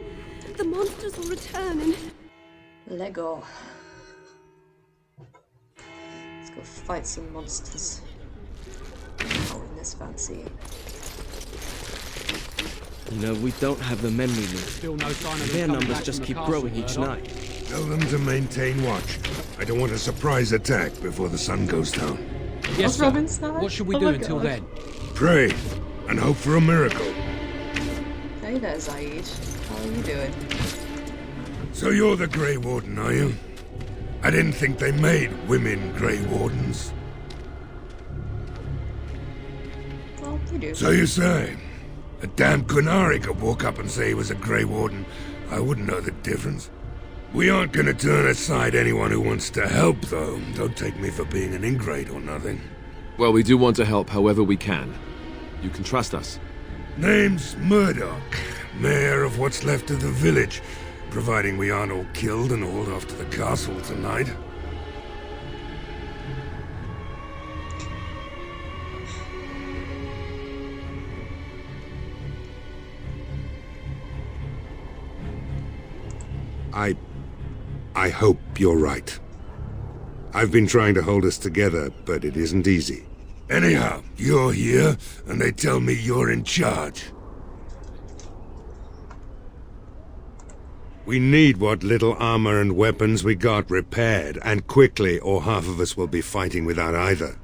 The monsters will return and... Lego. Let's go fight some monsters. Oh, in this fancy. You know, we don't have the men we need. Still no sign of Their them coming numbers back just from keep the castle, growing each Murdoch. night. Tell them to maintain watch. I don't want a surprise attack before the sun goes down. Yes, sir. What should we do until then? Pray and hope for a miracle. Hey there, Zaid. How are you doing? So you're the Grey Warden, are you? I didn't think they made women Grey Wardens. Well, you do. So you say? A damn Qunari could walk up and say he was a Grey Warden. I wouldn't know the difference. We aren't gonna turn aside anyone who wants to help, though. Don't take me for being an ingrate or nothing. Well, we do want to help however we can. You can trust us. Name's Murdoch, mayor of what's left of the village, providing we aren't all killed and hauled off to the castle tonight. I hope you're right. I've been trying to hold us together, but it isn't easy. Anyhow, you're here, and they tell me you're in charge. We need what little armor and weapons we got repaired, and quickly, or half of us will be fighting without either.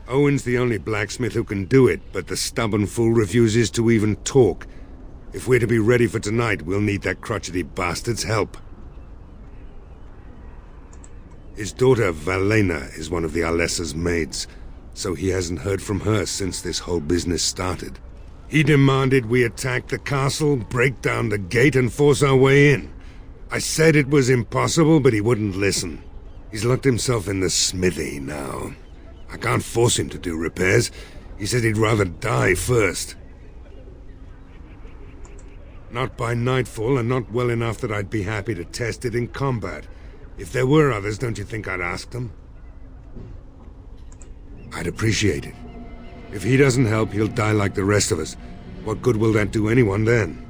Owen's the only blacksmith who can do it, but the stubborn fool refuses to even talk. If we're to be ready for tonight, we'll need that crotchety bastard's help. His daughter, Valena, is one of the Alessa's maids, so he hasn't heard from her since this whole business started. He demanded we attack the castle, break down the gate, and force our way in. I said it was impossible, but he wouldn't listen. He's locked himself in the smithy now. I can't force him to do repairs. He said he'd rather die first. Not by nightfall, and not well enough that I'd be happy to test it in combat. If there were others, don't you think I'd ask them? I'd appreciate it. If he doesn't help, he'll die like the rest of us. What good will that do anyone then?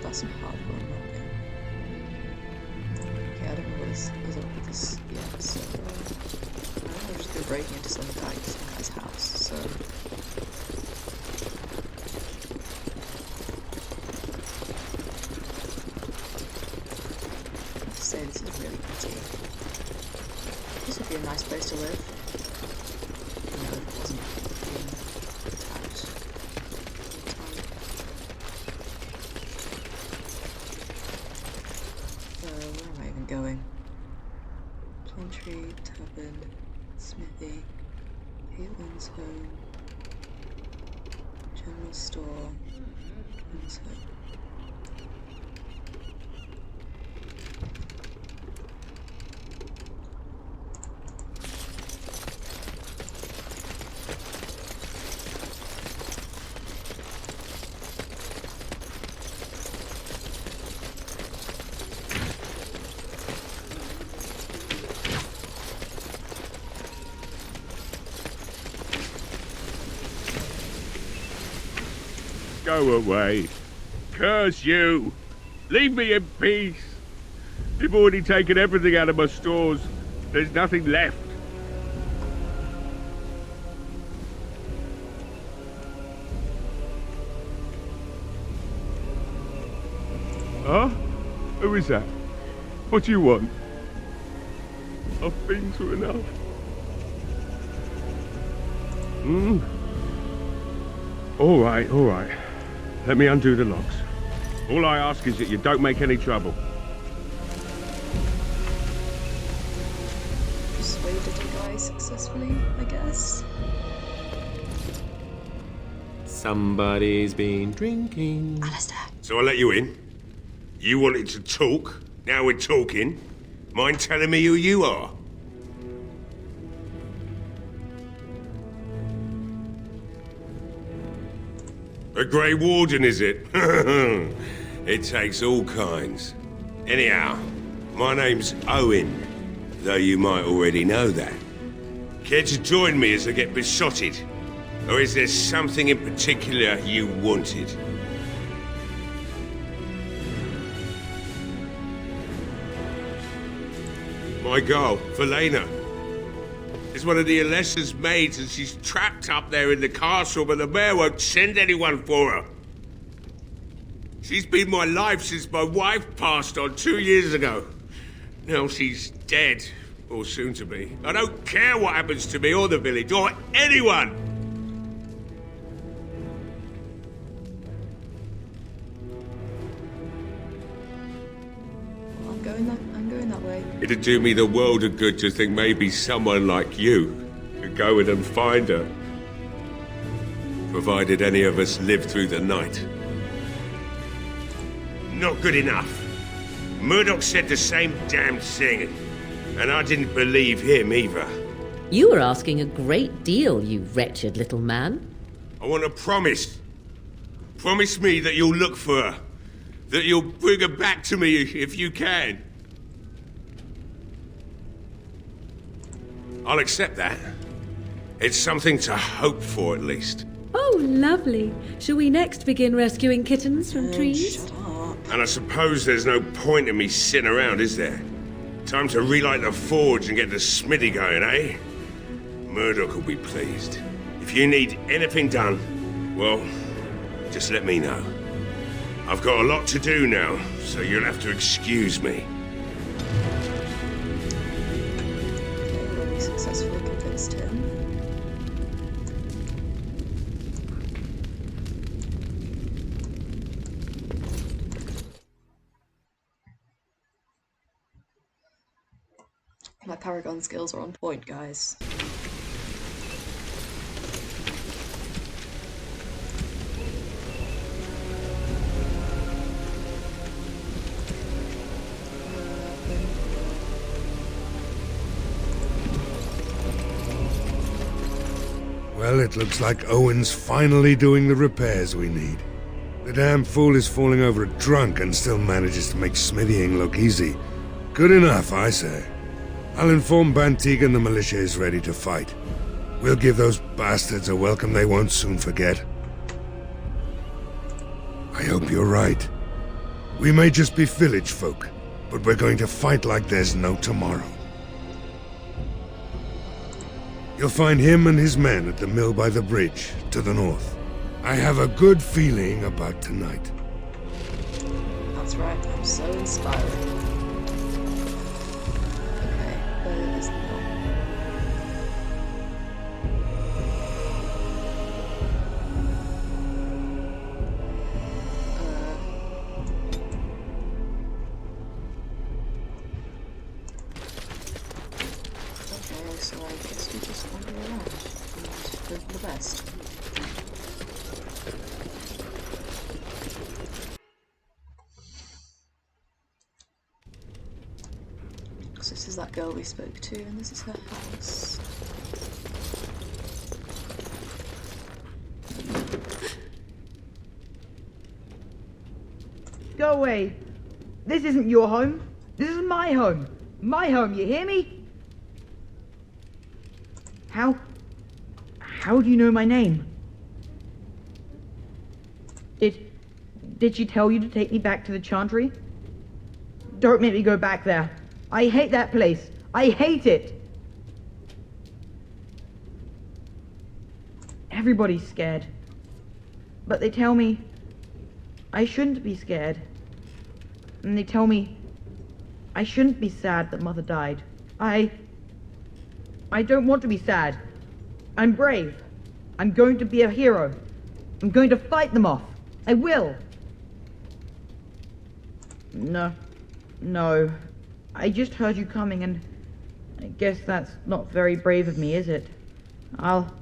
That's a hard one. Okay, I don't know what is up with this yet, so I'm just gonna break into some guy's house, so I have to say this is really pretty. This would be a nice place to live. You know, if it wasn't being attacked. Where am I even going? Plantry, tavern, smithy, Caitlin's home, general store, women's home. Go away. Curse you. Leave me in peace. You've already taken everything out of my stores. There's nothing left. Huh? Who is that? What do you want? I've been through enough. All right. Let me undo the locks. All I ask is that you don't make any trouble. Persuaded a guy successfully, I guess. Somebody's been drinking. Alistair. So I let you in. You wanted to talk. Now we're talking. Mind telling me who you are? A Grey Warden, is it? It takes all kinds. Anyhow, my name's Owen, though you might already know that. Care to join me as I get besotted? Or is there something in particular you wanted? My girl, Valena, is one of the Alessa's maids, and she's trapped up there in the castle, but the mayor won't send anyone for her. She's been my life since my wife passed on 2 years ago. Now she's dead, or soon to be. I don't care what happens to me or the village, or anyone! I'm going that way. It'd do me the world of good to think maybe someone like you could go in and find her. Provided any of us live through the night. Not good enough. Murdoch said the same damn thing, and I didn't believe him either. You were asking a great deal, you wretched little man. I want a promise. Promise me that you'll look for her. That you'll bring her back to me if you can. I'll accept that. It's something to hope for, at least. Oh, lovely. Shall we next begin rescuing kittens from trees? Shut up. And I suppose there's no point in me sitting around, is there? Time to relight the forge and get the smithy going, eh? Murdoch will be pleased. If you need anything done, well, just let me know. I've got a lot to do now, so you'll have to excuse me. Okay, we successfully convinced him. My Paragon skills are on point, guys. Well, it looks like Owen's finally doing the repairs we need. The damn fool is falling over drunk and still manages to make smithying look easy. Good enough, I say. I'll inform Bantegan the militia is ready to fight. We'll give those bastards a welcome they won't soon forget. I hope you're right. We may just be village folk, but we're going to fight like there's no tomorrow. You'll find him and his men at the mill by the bridge, to the north. I have a good feeling about tonight. That's right, I'm so inspiring. Okay, where is the mill? Okay, so I guess we just wander around and hope for the best. So this is that girl we spoke to, and this is her house. Go away. This isn't your home. This is my home. My home, you hear me? How do you know my name? Did she tell you to take me back to the Chantry? Don't make me go back there. I hate that place. I hate it. Everybody's scared. But they tell me I shouldn't be scared. And they tell me I shouldn't be sad that Mother died. I don't want to be sad. I'm brave. I'm going to be a hero. I'm going to fight them off. I will. No. I just heard you coming, and I guess that's not very brave of me, is it? I'll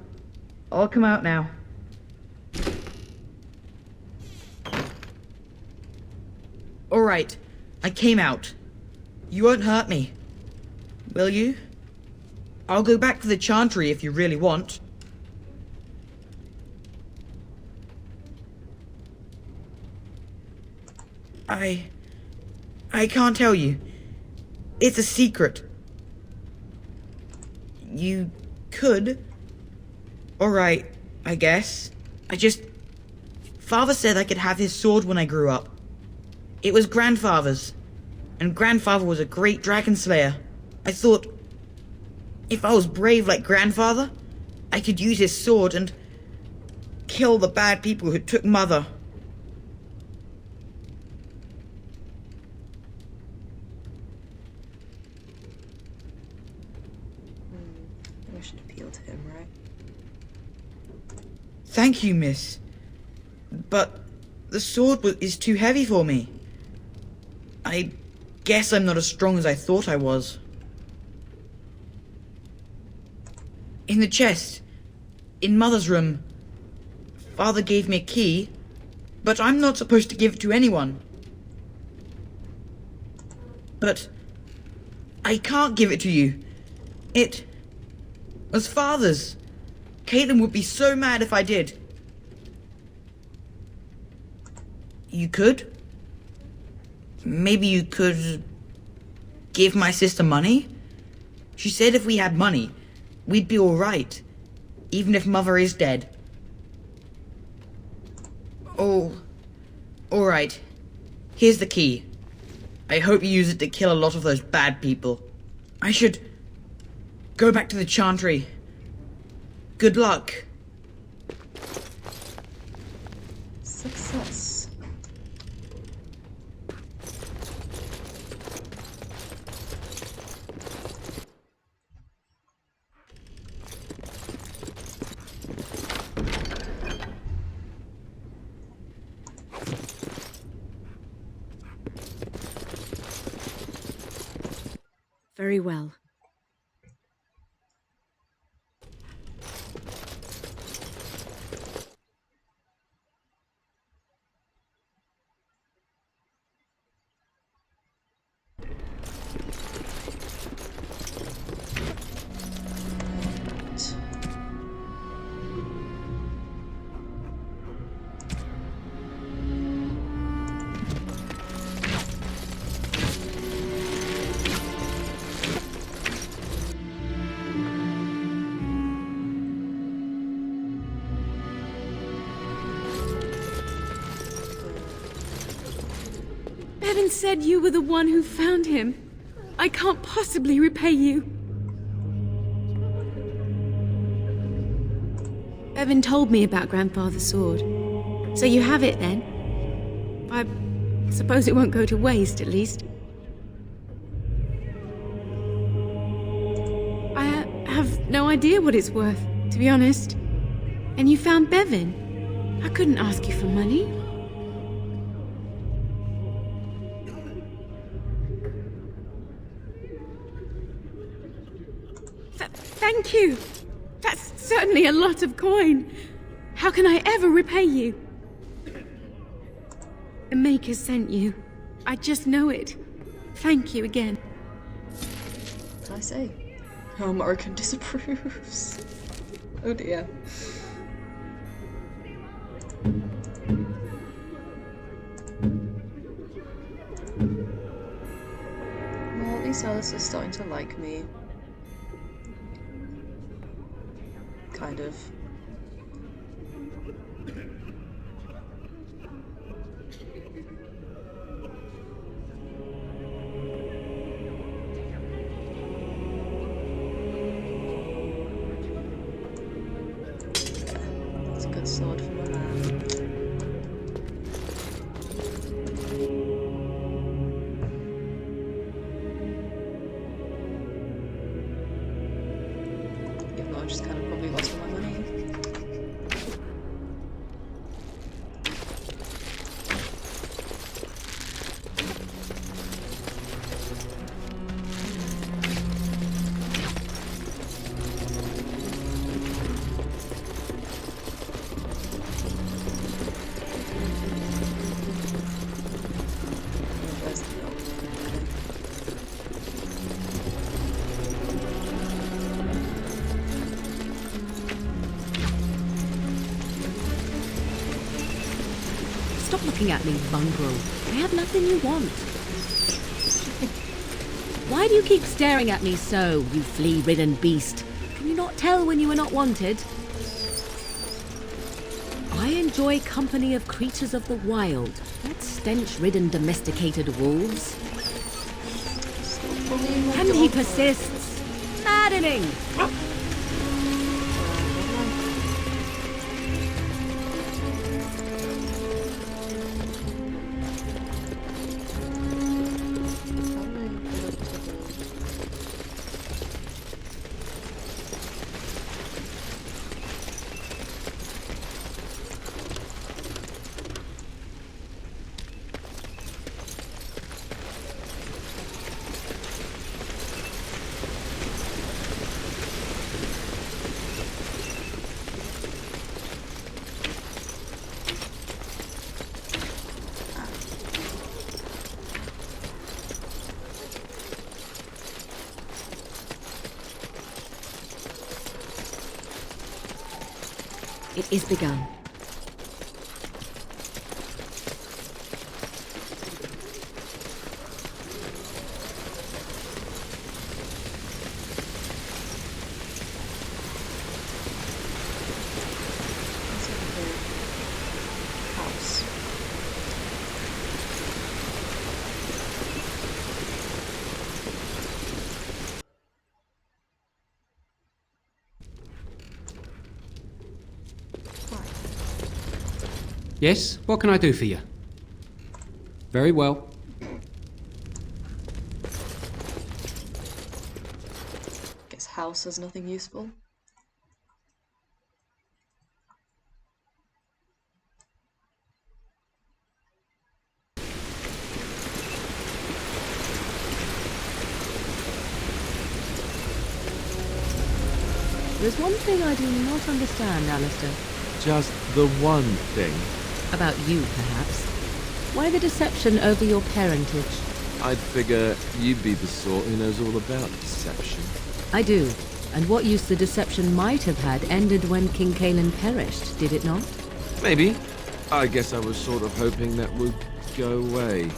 come out now. All right, I came out. You won't hurt me, will you? I'll go back to the Chantry if you really want. I can't tell you. It's a secret. You could. Alright, I guess. Father said I could have his sword when I grew up. It was Grandfather's. And Grandfather was a great dragon slayer. I thought, if I was brave like Grandfather, I could use his sword and kill the bad people who took Mother. I should appeal to him, right? Thank you, miss. But the sword is too heavy for me. I guess I'm not as strong as I thought I was. In the chest, in Mother's room, Father gave me a key, but I'm not supposed to give it to anyone. But I can't give it to you. It was Father's. Caitlin would be so mad if I did. You could? Maybe you could give my sister money? She said if we had money, we'd be alright, even if Mother is dead. Oh, alright. Here's the key. I hope you use it to kill a lot of those bad people. I should go back to the Chantry. Good luck. Success. Very well. Bevan said you were the one who found him. I can't possibly repay you. Bevan told me about Grandfather's sword. So you have it then? I suppose it won't go to waste, at least. I have no idea what it's worth, to be honest. And you found Bevan. I couldn't ask you for money. Thank you. That's certainly a lot of coin. How can I ever repay you? The Maker sent you. I just know it. Thank you again. What can I say? Oh, Morrigan disapproves. Oh dear. Well, at least Alistair's starting to like me. Kind of. just kind of probably lost all my money. Stop looking at me, mongrel. I have nothing you want. Why do you keep staring at me so, you flea-ridden beast? Can you not tell when you are not wanted? I enjoy company of creatures of the wild, not stench-ridden domesticated wolves. And he persists. Maddening! It is begun. Yes, what can I do for you? Very well. Guess house has nothing useful. There's one thing I do not understand, Alistair. Just the one thing. About you, perhaps. Why the deception over your parentage? I'd figure you'd be the sort who knows all about deception. I do. And what use the deception might have had ended when King Caelan perished, did it not? Maybe. I guess I was sort of hoping that would go away.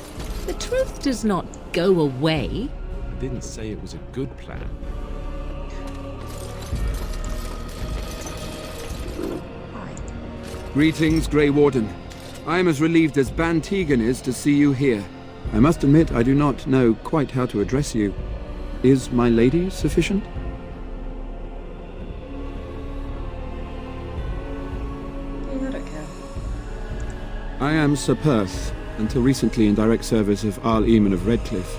The truth does not go away. I didn't say it was a good plan. Greetings, Grey Warden. I am as relieved as Ban Tegan is to see you here. I must admit I do not know quite how to address you. Is my lady sufficient? Yeah, I don't care. I am Sir Perth, until recently in direct service of Arl Eamon of Redcliffe.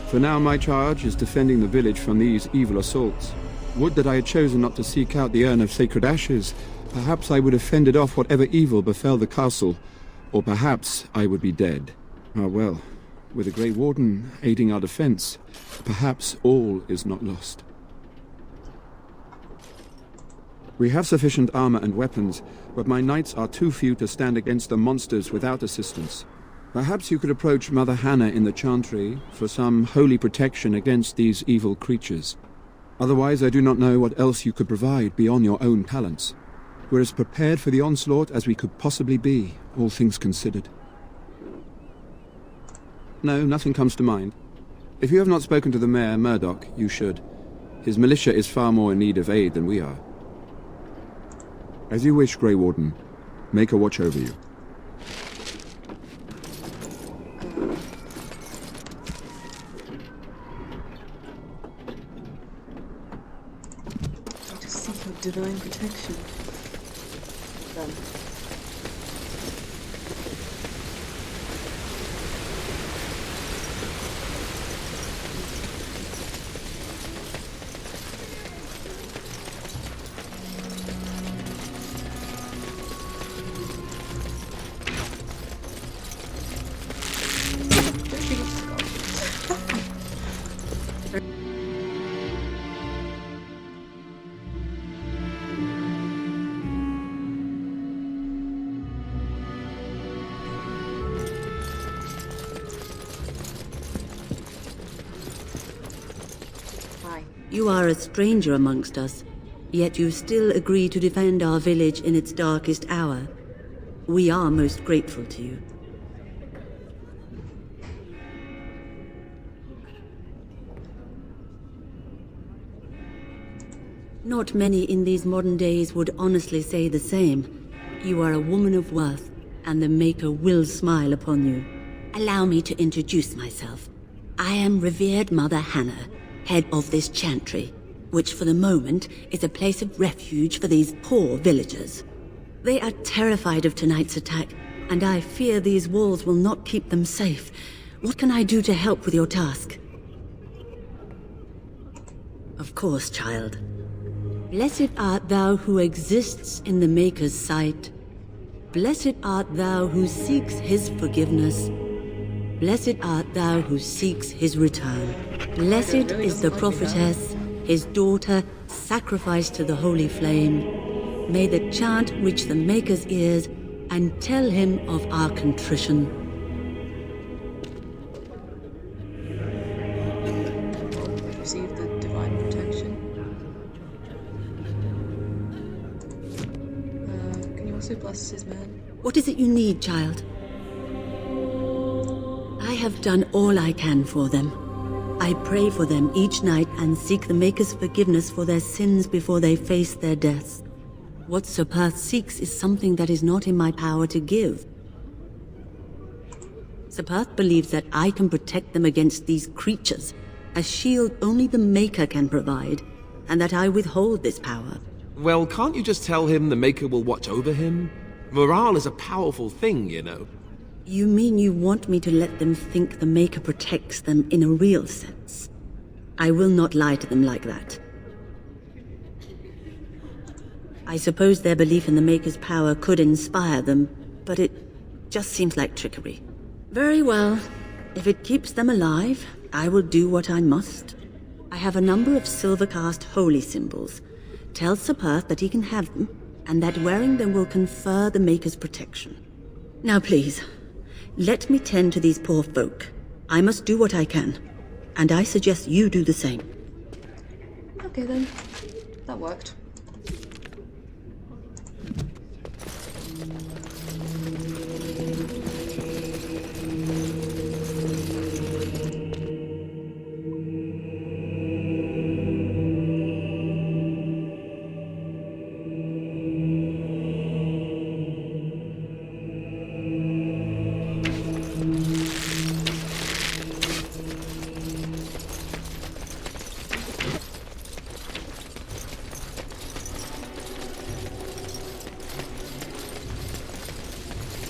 For now my charge is defending the village from these evil assaults. Would that I had chosen not to seek out the urn of sacred ashes. Perhaps I would have fended off whatever evil befell the castle, or perhaps I would be dead. Ah well, with the Grey Warden aiding our defense, perhaps all is not lost. We have sufficient armor and weapons, but my knights are too few to stand against the monsters without assistance. Perhaps you could approach Mother Hannah in the Chantry for some holy protection against these evil creatures. Otherwise, I do not know what else you could provide beyond your own talents. We're as prepared for the onslaught as we could possibly be, all things considered. No, nothing comes to mind. If you have not spoken to the Mayor, Murdoch, you should. His militia is far more in need of aid than we are. As you wish, Grey Warden. Make a watch over you. I just seek out divine protection. Done. You are a stranger amongst us, yet you still agree to defend our village in its darkest hour. We are most grateful to you. Not many in these modern days would honestly say the same. You are a woman of worth, and the Maker will smile upon you. Allow me to introduce myself. I am revered Mother Hannah, head of this chantry, which for the moment is a place of refuge for these poor villagers. They are terrified of tonight's attack, and I fear these walls will not keep them safe. What can I do to help with your task? Of course, child. Blessed art thou who exists in the Maker's sight. Blessed art thou who seeks his forgiveness. Blessed art thou who seeks his return. Blessed is the prophetess, his daughter, sacrificed to the holy flame. May the chant reach the Maker's ears and tell him of our contrition. Receive the divine protection. Can you also bless his man? What is it you need, child? I have done all I can for them. I pray for them each night and seek the Maker's forgiveness for their sins before they face their deaths. What Sir Perth seeks is something that is not in my power to give. Sir Perth believes that I can protect them against these creatures, a shield only the Maker can provide, and that I withhold this power. Well, can't you just tell him the Maker will watch over him? Morale is a powerful thing, you know. You mean you want me to let them think the Maker protects them in a real sense? I will not lie to them like that. I suppose their belief in the Maker's power could inspire them, but it just seems like trickery. Very well. If it keeps them alive, I will do what I must. I have a number of silver-cast holy symbols. Tell Sir Perth that he can have them, and that wearing them will confer the Maker's protection. Now please, let me tend to these poor folk. I must do what I can, and I suggest you do the same. Okay then, that worked.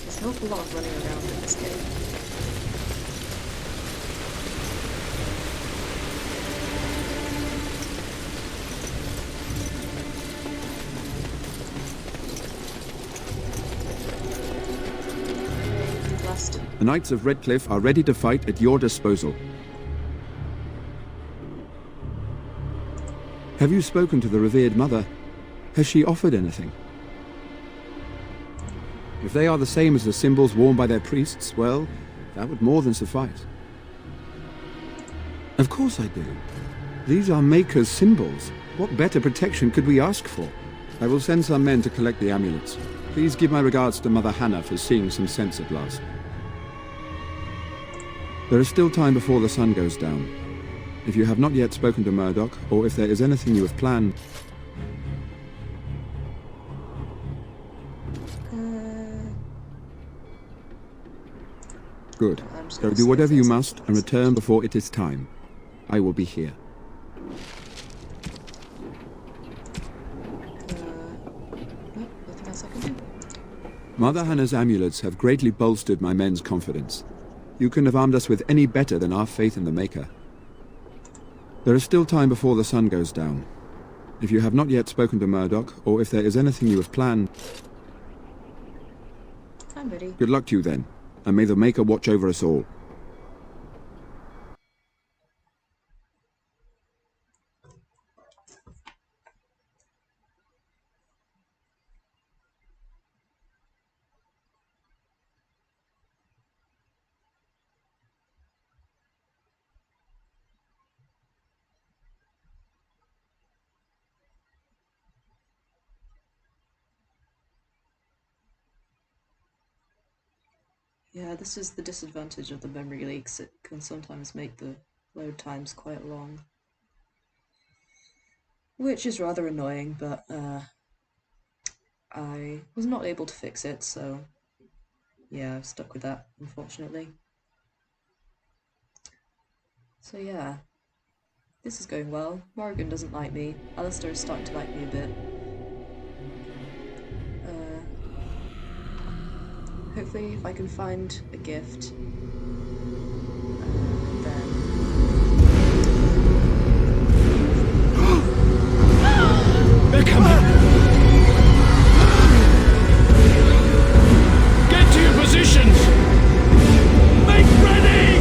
There's an awful lot of running around in this game. The Knights of Redcliffe are ready to fight at your disposal. Have you spoken to the revered mother? Has she offered anything? If they are the same as the symbols worn by their priests, well, that would more than suffice. Of course I do. These are Maker's symbols. What better protection could we ask for? I will send some men to collect the amulets. Please give my regards to Mother Hannah for seeing some sense at last. There is still time before the sun goes down. If you have not yet spoken to Murdoch, or if there is anything you have planned... Good. Go do whatever you must and return before it is time. I will be here. Nothing else I can do. Mother Hannah's amulets have greatly bolstered my men's confidence. You couldn't have armed us with any better than our faith in the Maker. There is still time before the sun goes down. If you have not yet spoken to Murdoch, or if there is anything you have planned... I'm ready. Good luck to you then, and may the Maker watch over us all. Yeah, this is the disadvantage of the memory leaks. It can sometimes make the load times quite long. Which is rather annoying, but I was not able to fix it, so yeah, I've stuck with that, unfortunately. So yeah, this is going well. Morrigan doesn't like me. Alistair is starting to like me a bit. Hopefully if I can find a gift, then... They're coming! Get to your positions! Make ready!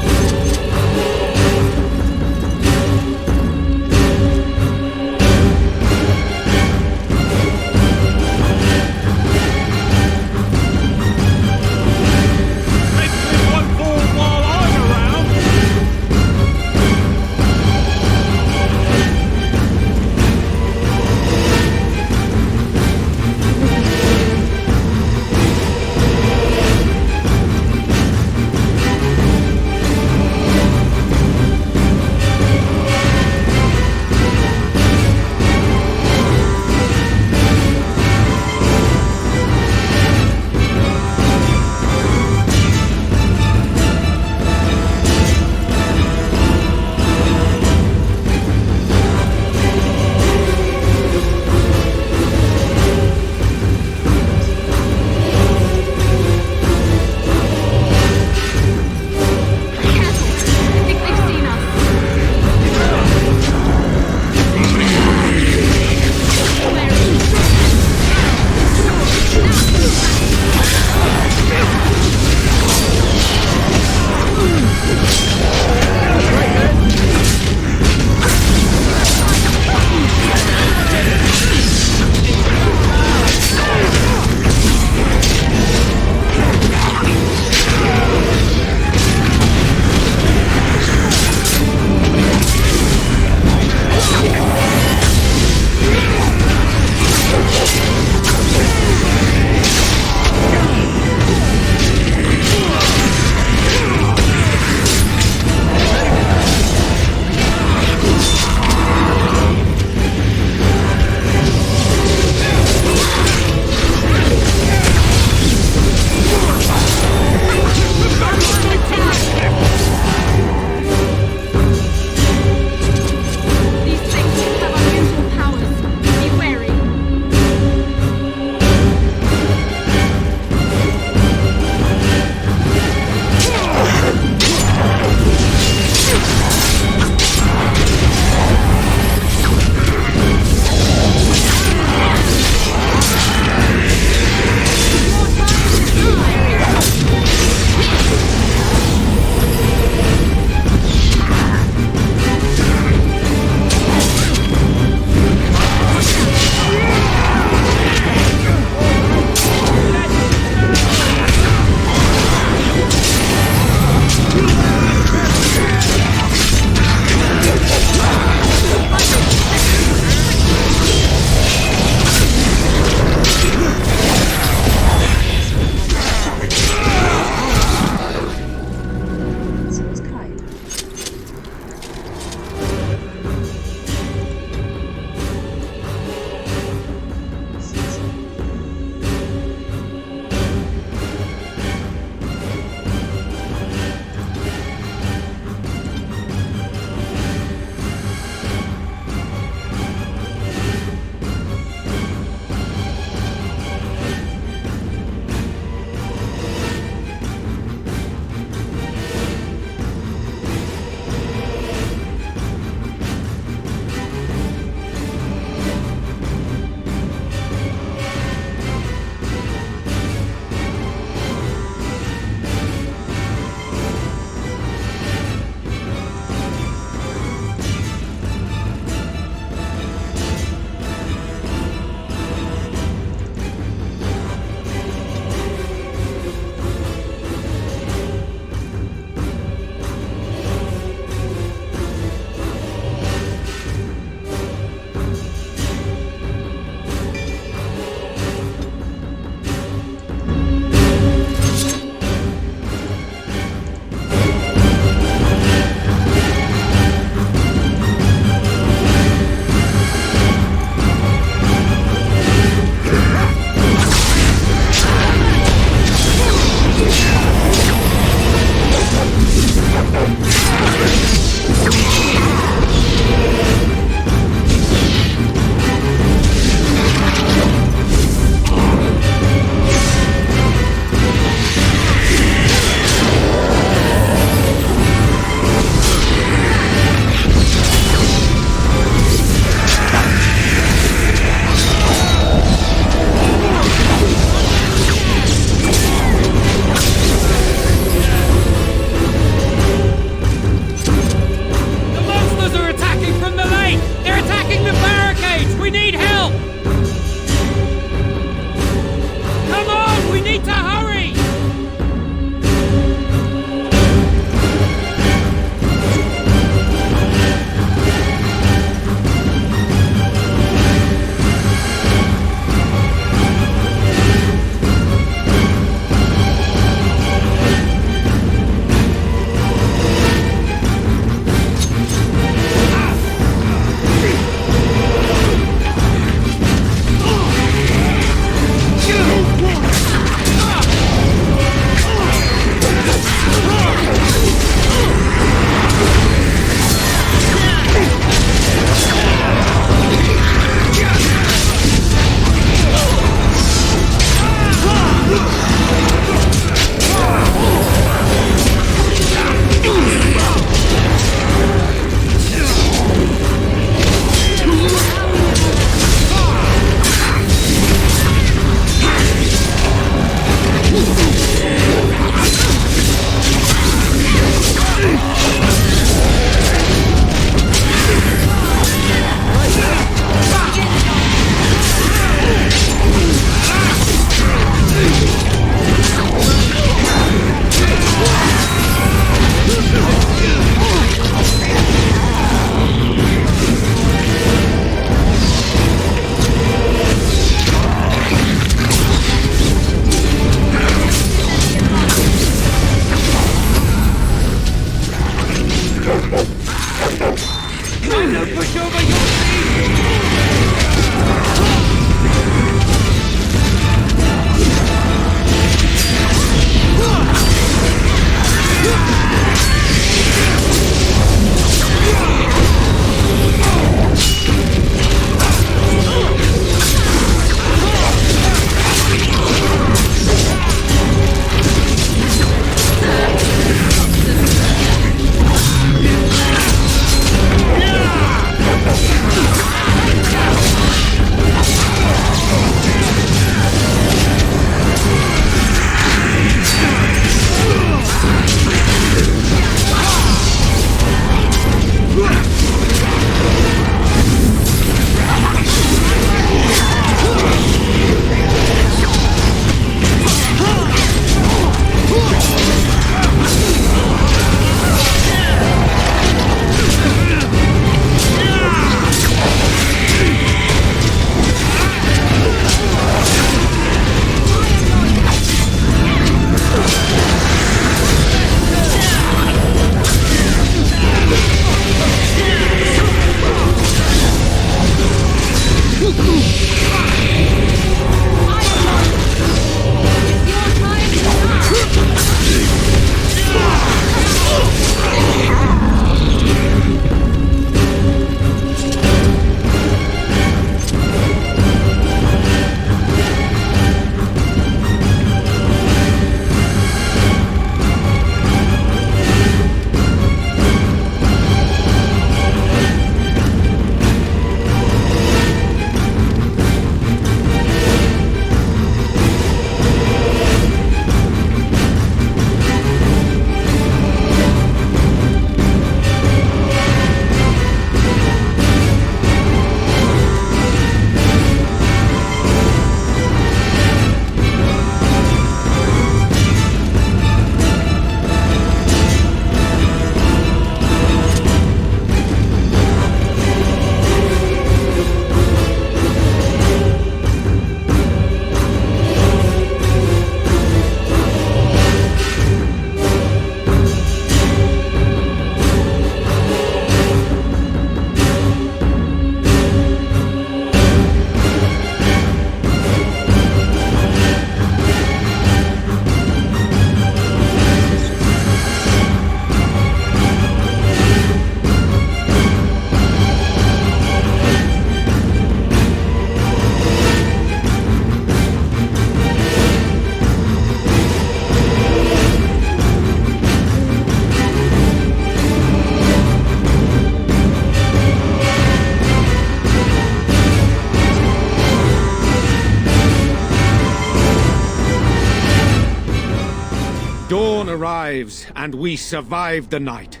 Dawn arrives, and we survived the night.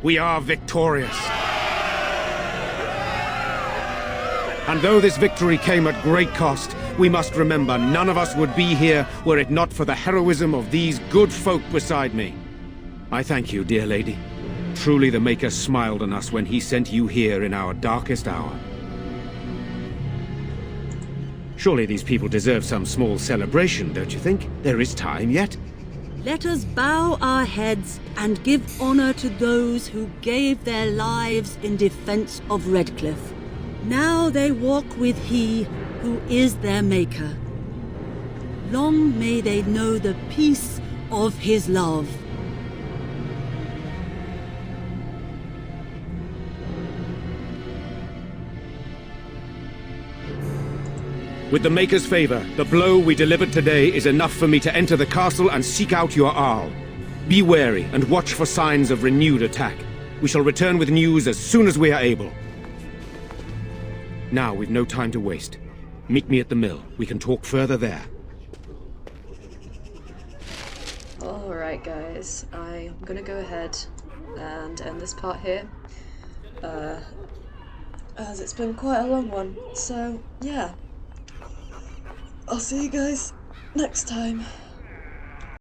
We are victorious. And though this victory came at great cost, we must remember none of us would be here were it not for the heroism of these good folk beside me. I thank you, dear lady. Truly the Maker smiled on us when he sent you here in our darkest hour. Surely these people deserve some small celebration, don't you think? There is time yet. Let us bow our heads and give honor to those who gave their lives in defense of Redcliffe. Now they walk with he who is their maker. Long may they know the peace of his love. With the Maker's favor, the blow we delivered today is enough for me to enter the castle and seek out your Arl. Be wary and watch for signs of renewed attack. We shall return with news as soon as we are able. Now we've no time to waste. Meet me at the mill. We can talk further there. Alright guys, I'm gonna go ahead and end this part here. As it's been quite a long one, so yeah. I'll see you guys next time.